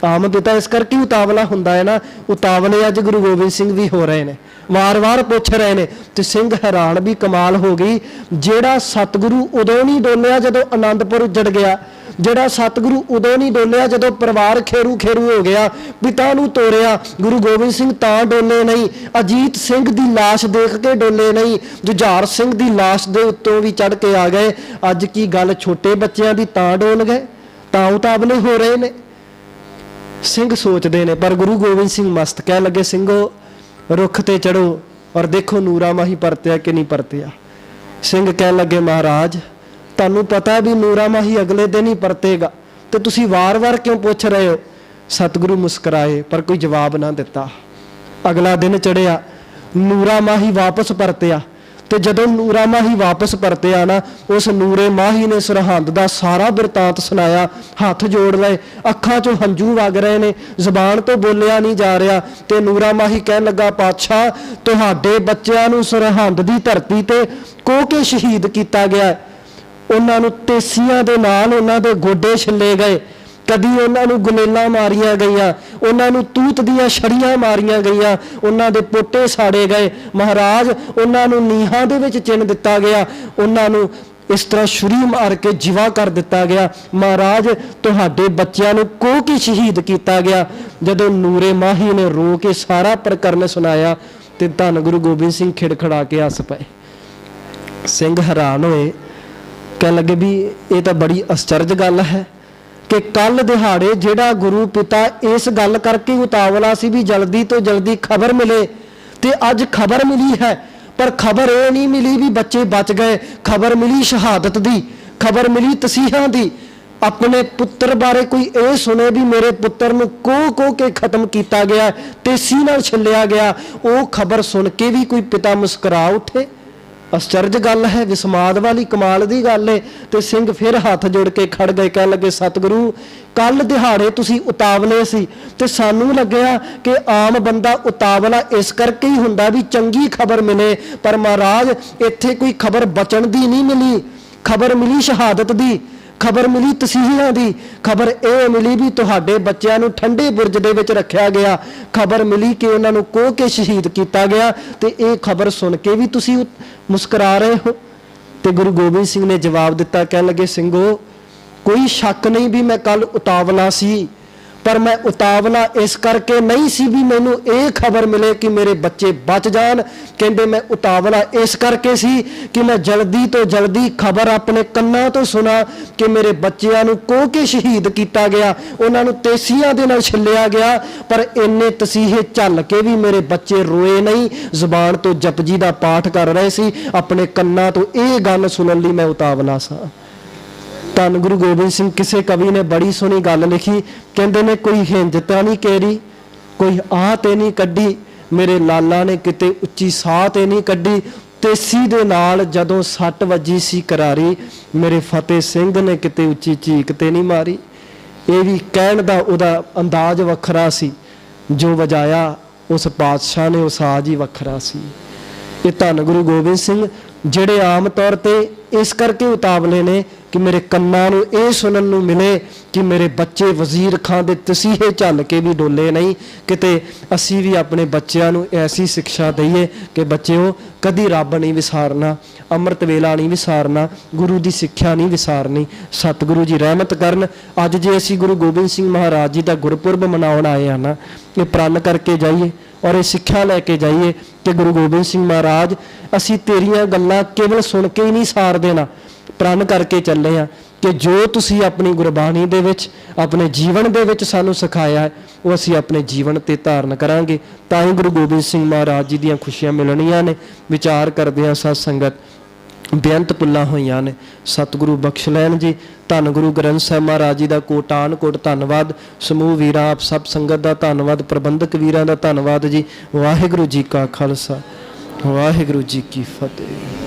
ਆਮ ਪਿਤਾ ਇਸ ਕਰਕੇ ਉਤਾਵਲਾ ਹੁੰਦਾ ਹੈ ਨਾ। ਉਤਾਵਲੇ ਅੱਜ ਗੁਰੂ ਗੋਬਿੰਦ ਸਿੰਘ ਵੀ ਹੋ ਰਹੇ ਨੇ, ਵਾਰ-ਵਾਰ ਪੁੱਛ ਰਹੇ ਨੇ। ਤੇ ਸਿੰਘ ਹੈਰਾਨ ਵੀ ਕਮਾਲ ਹੋ ਗਈ, ਜਿਹੜਾ ਸਤਿਗੁਰੂ ਉਦੋਂ ਨਹੀਂ ਡੋਲਿਆ ਜਦੋਂ ਆਨੰਦਪੁਰ ਉੱਜੜ ਗਿਆ, ਜਿਹੜਾ ਸਤਿਗੁਰੂ ਉਦੋਂ ਨਹੀਂ ਡੋਲਿਆ ਜਦੋਂ ਪਰਿਵਾਰ ਖੇਰੂ ਖੇਰੂ ਹੋ ਗਿਆ, ਪਿਤਾ ਨੂੰ ਤੋਰਿਆ, ਗੁਰੂ ਗੋਬਿੰਦ ਸਿੰਘ ਤਾਂ ਡੋਲੇ ਨਹੀਂ, ਅਜੀਤ ਸਿੰਘ ਦੀ ਲਾਸ਼ ਦੇਖ ਕੇ ਡੋਲੇ ਨਹੀਂ, ਜੁਝਾਰ ਸਿੰਘ ਦੀ ਲਾਸ਼ ਦੇ ਉੱਤੋਂ ਵੀ ਚੜ੍ਹ ਕੇ ਆ ਗਏ। ਅੱਜ ਕੀ ਗੱਲ ਛੋਟੇ ਬੱਚਿਆਂ ਦੀ ਤਾਂ ਡੋਲ ਗਏ, ਤਾਂ ਉਤਾਵਲੇ ਹੋ ਰਹੇ ਨੇ? ਸਿੰਘ ਸੋਚਦੇ ਨੇ, ਪਰ ਗੁਰੂ ਗੋਬਿੰਦ ਸਿੰਘ ਮਸਤ ਕਹਿ ਲੱਗੇ, ਸਿੰਘੋ ਰੁੱਖ ਤੇ ਚੜੋ ਔਰ ਦੇਖੋ ਨੂਰਾ ਮਾਹੀ ਪਰਤਿਆ ਕਿ ਨਹੀਂ ਪਰਤਿਆ। ਸਿੰਘ ਕਹਿਣ ਲੱਗੇ, ਮਹਾਰਾਜ ਤੁਹਾਨੂੰ ਪਤਾ ਵੀ ਨੂਰਾ ਮਾਹੀ ਅਗਲੇ ਦਿਨ ਹੀ ਪਰਤੇਗਾ, ਤੇ ਤੁਸੀਂ ਵਾਰ-ਵਾਰ ਕਿਉਂ ਪੁੱਛ ਰਹੇ ਹੋ? ਸਤਿਗੁਰੂ ਮੁਸਕਰਾਏ ਪਰ ਕੋਈ ਜਵਾਬ ਨਾ ਦਿੱਤਾ। ਅਗਲਾ ਦਿਨ ਚੜਿਆ, ਨੂਰਾ ਮਾਹੀ ਵਾਪਸ ਪਰਤਿਆ, ਤੇ ਜਦੋਂ ਨੂਰਾ ਮਾਹੀ ਵਾਪਸ ਪਰਤਿਆ ਨਾ, ਉਸ ਨੂਰੇ ਮਾਹੀ ਨੇ ਸਰਹੰਦ ਦਾ ਸਾਰਾ ਬਿਰਤਾਂਤ ਸੁਣਾਇਆ। ਹੱਥ ਜੋੜ ਲਏ, ਅੱਖਾਂ 'ਚੋਂ ਹੰਝੂ ਵਗ ਰਹੇ ਨੇ, ਜ਼ਬਾਨ ਤੋਂ ਬੋਲਿਆ ਨਹੀਂ ਜਾ ਰਿਹਾ। ਤੇ ਨੂਰਾ ਮਾਹੀ ਕਹਿਣ ਲੱਗਾ, ਪਾਤਸ਼ਾਹ ਤੁਹਾਡੇ ਬੱਚਿਆਂ ਨੂੰ ਸਰਹੰਦ ਦੀ ਧਰਤੀ ਤੇ ਕੋਹ ਕੇ ਸ਼ਹੀਦ ਕੀਤਾ ਗਿਆ, ਉਹਨਾਂ ਨੂੰ ਤੇਸੀਆਂ ਦੇ ਨਾਲ ਉਹਨਾਂ ਦੇ ਗੋਡੇ ਛਿੱਲੇ ਗਏ, ਕਦੀ ਉਹਨਾਂ ਨੂੰ ਗੁਲੇਲਾਂ ਮਾਰੀਆਂ ਗਈਆਂ, ਉਹਨਾਂ ਨੂੰ ਤੂਤ ਦੀਆਂ ਛੜੀਆਂ ਮਾਰੀਆਂ ਗਈਆਂ, ਉਹਨਾਂ ਦੇ ਪੋਟੇ ਸਾੜੇ ਗਏ। ਮਹਾਰਾਜ ਉਹਨਾਂ ਨੂੰ ਨੀਹਾਂ ਦੇ ਵਿੱਚ ਚਿਣ ਦਿੱਤਾ ਗਿਆ, ਉਹਨਾਂ ਨੂੰ ਇਸ ਤਰ੍ਹਾਂ ਛੁਰੀ ਮਾਰ ਕੇ ਜਿਵਾ ਕਰ ਦਿੱਤਾ ਗਿਆ। ਮਹਾਰਾਜ ਤੁਹਾਡੇ ਬੱਚਿਆਂ ਨੂੰ ਕੋਹ ਕੇ ਸ਼ਹੀਦ ਕੀਤਾ ਗਿਆ। ਜਦੋਂ ਨੂਰੇ ਮਾਹੀ ਨੇ ਰੋ ਕੇ ਸਾਰਾ ਪ੍ਰਕਰਨ ਸੁਣਾਇਆ ਤੇ ਧੰਨ ਗੁਰੂ ਗੋਬਿੰਦ ਸਿੰਘ ਖਿੜਖੜਾ ਕੇ ਹੱਸ ਪਏ। ਸਿੰਘ ਹੈਰਾਨ ਹੋਏ, ਕਹਿਣ ਲੱਗੇ ਵੀ ਇਹ ਤਾਂ ਬੜੀ ਅਚਰਜ ਗੱਲ ਹੈ ਕਿ ਕੱਲ ਦਿਹਾੜੇ ਜਿਹੜਾ ਗੁਰੂ ਪਿਤਾ ਇਸ ਗੱਲ ਕਰਕੇ ਉਤਾਵਲਾ ਸੀ ਵੀ ਜਲਦੀ ਤੋਂ ਜਲਦੀ ਖਬਰ ਮਿਲੇ, ਤੇ ਅੱਜ ਖਬਰ ਮਿਲੀ ਹੈ, ਪਰ ਖਬਰ ਇਹ ਨਹੀਂ ਮਿਲੀ ਵੀ ਬੱਚੇ ਬਚ ਗਏ, ਖਬਰ ਮਿਲੀ ਸ਼ਹਾਦਤ ਦੀ, ਖਬਰ ਮਿਲੀ ਤਸੀਹਾਂ ਦੀ। ਆਪਣੇ ਪੁੱਤਰ ਬਾਰੇ ਕੋਈ ਇਹ ਸੁਣੇ ਵੀ ਮੇਰੇ ਪੁੱਤਰ ਨੂੰ ਕੋਹ ਕੇ ਖਤਮ ਕੀਤਾ ਗਿਆ, ਤੇਸੀ ਨਾਲ ਛਿੱਲਿਆ ਗਿਆ, ਉਹ ਖਬਰ ਸੁਣ ਕੇ ਵੀ ਕੋਈ ਪਿਤਾ ਮੁਸਕਰਾ ਉੱਠੇ। ਅਚਰਜ ਗੱਲ ਹੈ, ਵਿਸਮਾਦ ਵਾਲੀ ਕਮਾਲ ਦੀ ਗੱਲ ਹੈ। ਤੇ ਸਿੰਘ ਫਿਰ ਹੱਥ ਜੋੜ ਕੇ ਖੜ ਗਏ, ਕਹਿਣ ਲੱਗੇ, ਸਤਿਗੁਰੂ ਕੱਲ ਦਿਹਾੜੇ ਤੁਸੀਂ ਉਤਾਵਲੇ ਸੀ, ਤੇ ਸਾਨੂੰ ਲੱਗਿਆ ਕਿ ਆਮ ਬੰਦਾ ਉਤਾਵਲਾ ਇਸ ਕਰਕੇ ਹੀ ਹੁੰਦਾ ਵੀ ਚੰਗੀ ਖਬਰ ਮਿਲੇ, ਪਰ ਮਹਾਰਾਜ ਇੱਥੇ ਕੋਈ ਖਬਰ ਬਚਣ ਦੀ ਨਹੀਂ ਮਿਲੀ, ਖਬਰ ਮਿਲੀ ਸ਼ਹਾਦਤ ਦੀ, ਖਬਰ ਮਿਲੀ ਤਸੀਹਿਆਂ ਦੀ, ਖਬਰ ਇਹ ਮਿਲੀ ਵੀ ਤੁਹਾਡੇ ਬੱਚਿਆਂ ਨੂੰ ਠੰਡੇ ਬੁਰਜ ਦੇ ਵਿੱਚ ਰੱਖਿਆ ਗਿਆ, ਖਬਰ ਮਿਲੀ ਕਿ ਉਹਨਾਂ ਨੂੰ ਕੋਹ ਕੇ ਸ਼ਹੀਦ ਕੀਤਾ ਗਿਆ, ਤੇ ਇਹ ਖਬਰ ਸੁਣ ਕੇ ਵੀ ਤੁਸੀਂ ਮੁਸਕਰਾ ਰਹੇ ਹੋ। ਤੇ ਗੁਰੂ ਗੋਬਿੰਦ ਸਿੰਘ ਨੇ ਜਵਾਬ ਦਿੱਤਾ, ਕਹਿਣ ਲੱਗੇ, ਸਿੰਘੋ ਕੋਈ ਸ਼ੱਕ ਨਹੀਂ ਵੀ ਮੈਂ ਕੱਲ ਉਤਾਵਲਾ ਸੀ, ਪਰ ਮੈਂ ਉਤਾਵਲਾ ਇਸ ਕਰਕੇ ਨਹੀਂ ਸੀ ਵੀ ਮੈਨੂੰ ਇਹ ਖਬਰ ਮਿਲੇ ਕਿ ਮੇਰੇ ਬੱਚੇ ਬਚ ਜਾਣ। ਕਹਿੰਦੇ ਮੈਂ ਉਤਾਵਲਾ ਇਸ ਕਰਕੇ ਸੀ ਕਿ ਮੈਂ ਜਲਦੀ ਤੋਂ ਜਲਦੀ ਖਬਰ ਆਪਣੇ ਕੰਨਾਂ ਤੋਂ ਸੁਣਾ ਕਿ ਮੇਰੇ ਬੱਚਿਆਂ ਨੂੰ ਕੋਹ ਕੇ ਸ਼ਹੀਦ ਕੀਤਾ ਗਿਆ, ਉਹਨਾਂ ਨੂੰ ਤੇਸੀਆਂ ਦੇ ਨਾਲ ਛਿੱਲਿਆ ਗਿਆ, ਪਰ ਇੰਨੇ ਤਸੀਹੇ ਝੱਲ ਕੇ ਵੀ ਮੇਰੇ ਬੱਚੇ ਰੋਏ ਨਹੀਂ, ਜ਼ੁਬਾਨ ਤੋਂ ਜਪਜੀ ਦਾ ਪਾਠ ਕਰ ਰਹੇ ਸੀ, ਆਪਣੇ ਕੰਨਾਂ ਤੋਂ ਇਹ ਗੱਲ ਸੁਣਨ ਲਈ ਮੈਂ ਉਤਾਵਲਾ ਸਾਂ। ਧੰਨ ਗੁਰੂ ਗੋਬਿੰਦ ਸਿੰਘ, ਕਿਸੇ ਕਵੀ ਨੇ ਬੜੀ ਸੋਹਣੀ ਗੱਲ ਲਿਖੀ, ਕਹਿੰਦੇ ਨੇ ਕੋਈ ਹਿੰਜ ਤਾਂ ਨਹੀਂ ਕੇਰੀ, ਕੋਈ ਆਹ ਤੇ ਨਹੀਂ ਕੱਢੀ, ਮੇਰੇ ਲਾਲਾ ਨੇ ਕਿਤੇ ਉੱਚੀ ਸਾਹ ਤੇ ਨਹੀਂ ਕੱਢੀ, ਤੇਸੀ ਦੇ ਨਾਲ ਜਦੋਂ ਸੱਟ ਵੱਜੀ ਸੀ ਕਰਾਰੀ, ਮੇਰੇ ਫਤਿਹ ਸਿੰਘ ਨੇ ਕਿਤੇ ਉੱਚੀ ਚੀਕ ਤੇ ਨਹੀਂ ਮਾਰੀ। ਇਹ ਵੀ ਕਹਿਣ ਦਾ ਉਹਦਾ ਅੰਦਾਜ਼ ਵੱਖਰਾ ਸੀ, ਜੋ ਵਜਾਇਆ ਉਸ ਪਾਤਸ਼ਾਹ ਨੇ ਉਹ ਸਾਜ਼ ਹੀ ਵੱਖਰਾ ਸੀ। ਇਹ ਧੰਨ ਗੁਰੂ ਗੋਬਿੰਦ ਸਿੰਘ ਜਿਹੜੇ ਆਮ ਤੌਰ ਤੇ ਇਸ ਕਰਕੇ ਉਤਾਵਲੇ ਨੇ ਕਿ ਮੇਰੇ ਕੰਨਾਂ ਨੂੰ ਇਹ ਸੁਣਨ ਨੂੰ ਮਿਲੇ ਕਿ ਮੇਰੇ ਬੱਚੇ ਵਜ਼ੀਰ ਖਾਂ ਦੇ ਤਸੀਹੇ ਝੱਲ ਕੇ ਵੀ ਡੋਲੇ ਨਹੀਂ। ਕਿਤੇ ਅਸੀਂ ਵੀ ਆਪਣੇ ਬੱਚਿਆਂ ਨੂੰ ਐਸੀ ਸਿੱਖਿਆ ਦਈਏ ਕਿ ਬੱਚਿਓ ਕਦੀ ਰੱਬ ਨਹੀਂ ਵਿਸਾਰਨਾ, ਅੰਮ੍ਰਿਤ ਵੇਲਾ ਨਹੀਂ ਵਿਸਾਰਨਾ, ਗੁਰੂ ਦੀ ਸਿੱਖਿਆ ਨਹੀਂ ਵਿਸਾਰਨੀ। ਸਤਿਗੁਰੂ ਜੀ ਰਹਿਮਤ ਕਰਨ। ਅੱਜ ਜੇ ਅਸੀਂ ਗੁਰੂ ਗੋਬਿੰਦ ਸਿੰਘ ਮਹਾਰਾਜ ਜੀ ਦਾ ਗੁਰਪੁਰਬ ਮਨਾਉਣ ਆਏ ਹਾਂ ਨਾ, ਇਹ ਪ੍ਰਣ ਕਰਕੇ ਜਾਈਏ ਔਰ ਇਹ ਸਿੱਖਿਆ ਲੈ ਕੇ ਜਾਈਏ ਕਿ ਗੁਰੂ ਗੋਬਿੰਦ ਸਿੰਘ ਮਹਾਰਾਜ ਅਸੀਂ ਤੇਰੀਆਂ ਗੱਲਾਂ ਕੇਵਲ ਸੁਣ ਕੇ ਹੀ ਨਹੀਂ ਸਾਰ ਦੇਣਾ, ਪ੍ਰਣ ਕਰਕੇ ਚੱਲੇ ਆ ਕਿ ਜੋ ਤੁਸੀਂ ਆਪਣੀ ਗੁਰਬਾਣੀ ਦੇ ਵਿੱਚ ਆਪਣੇ ਜੀਵਨ ਦੇ ਵਿੱਚ ਸਾਨੂੰ ਸਿਖਾਇਆ ਹੈ ਉਹ ਅਸੀਂ ਆਪਣੇ ਜੀਵਨ ਤੇ ਧਾਰਨ ਕਰਾਂਗੇ, ਤਾਂ ਹੀ ਗੁਰੂ ਗੋਬਿੰਦ ਸਿੰਘ ਮਹਾਰਾਜ ਜੀ ਦੀਆਂ ਖੁਸ਼ੀਆਂ ਮਿਲਣੀਆਂ ਨੇ। ਵਿਚਾਰ ਕਰਦੇ ਹਾਂ ਸਤ ਸੰਗਤ, ਬੇਅੰਤ ਪੁੱਲਾਂ ਹੋਈਆਂ ਨੇ, ਸਤਿਗੁਰੂ ਬਖਸ਼ ਲੈਣ ਜੀ। ਧੰਨ ਗੁਰੂ ਗ੍ਰੰਥ ਸਾਹਿਬ ਮਹਾਰਾਜ ਜੀ ਦਾ ਕੋਟਾਨ ਕੋਟ ਧੰਨਵਾਦ। ਸਮੂਹ ਵੀਰਾਂ ਆਪ ਸਭ ਸੰਗਤ ਦਾ ਧੰਨਵਾਦ, ਪ੍ਰਬੰਧਕ ਵੀਰਾਂ ਦਾ ਧੰਨਵਾਦ ਜੀ। ਵਾਹਿਗੁਰੂ ਜੀ ਕਾ ਖਾਲਸਾ, ਵਾਹਿਗੁਰੂ ਜੀ ਕੀ ਫਤਿਹ।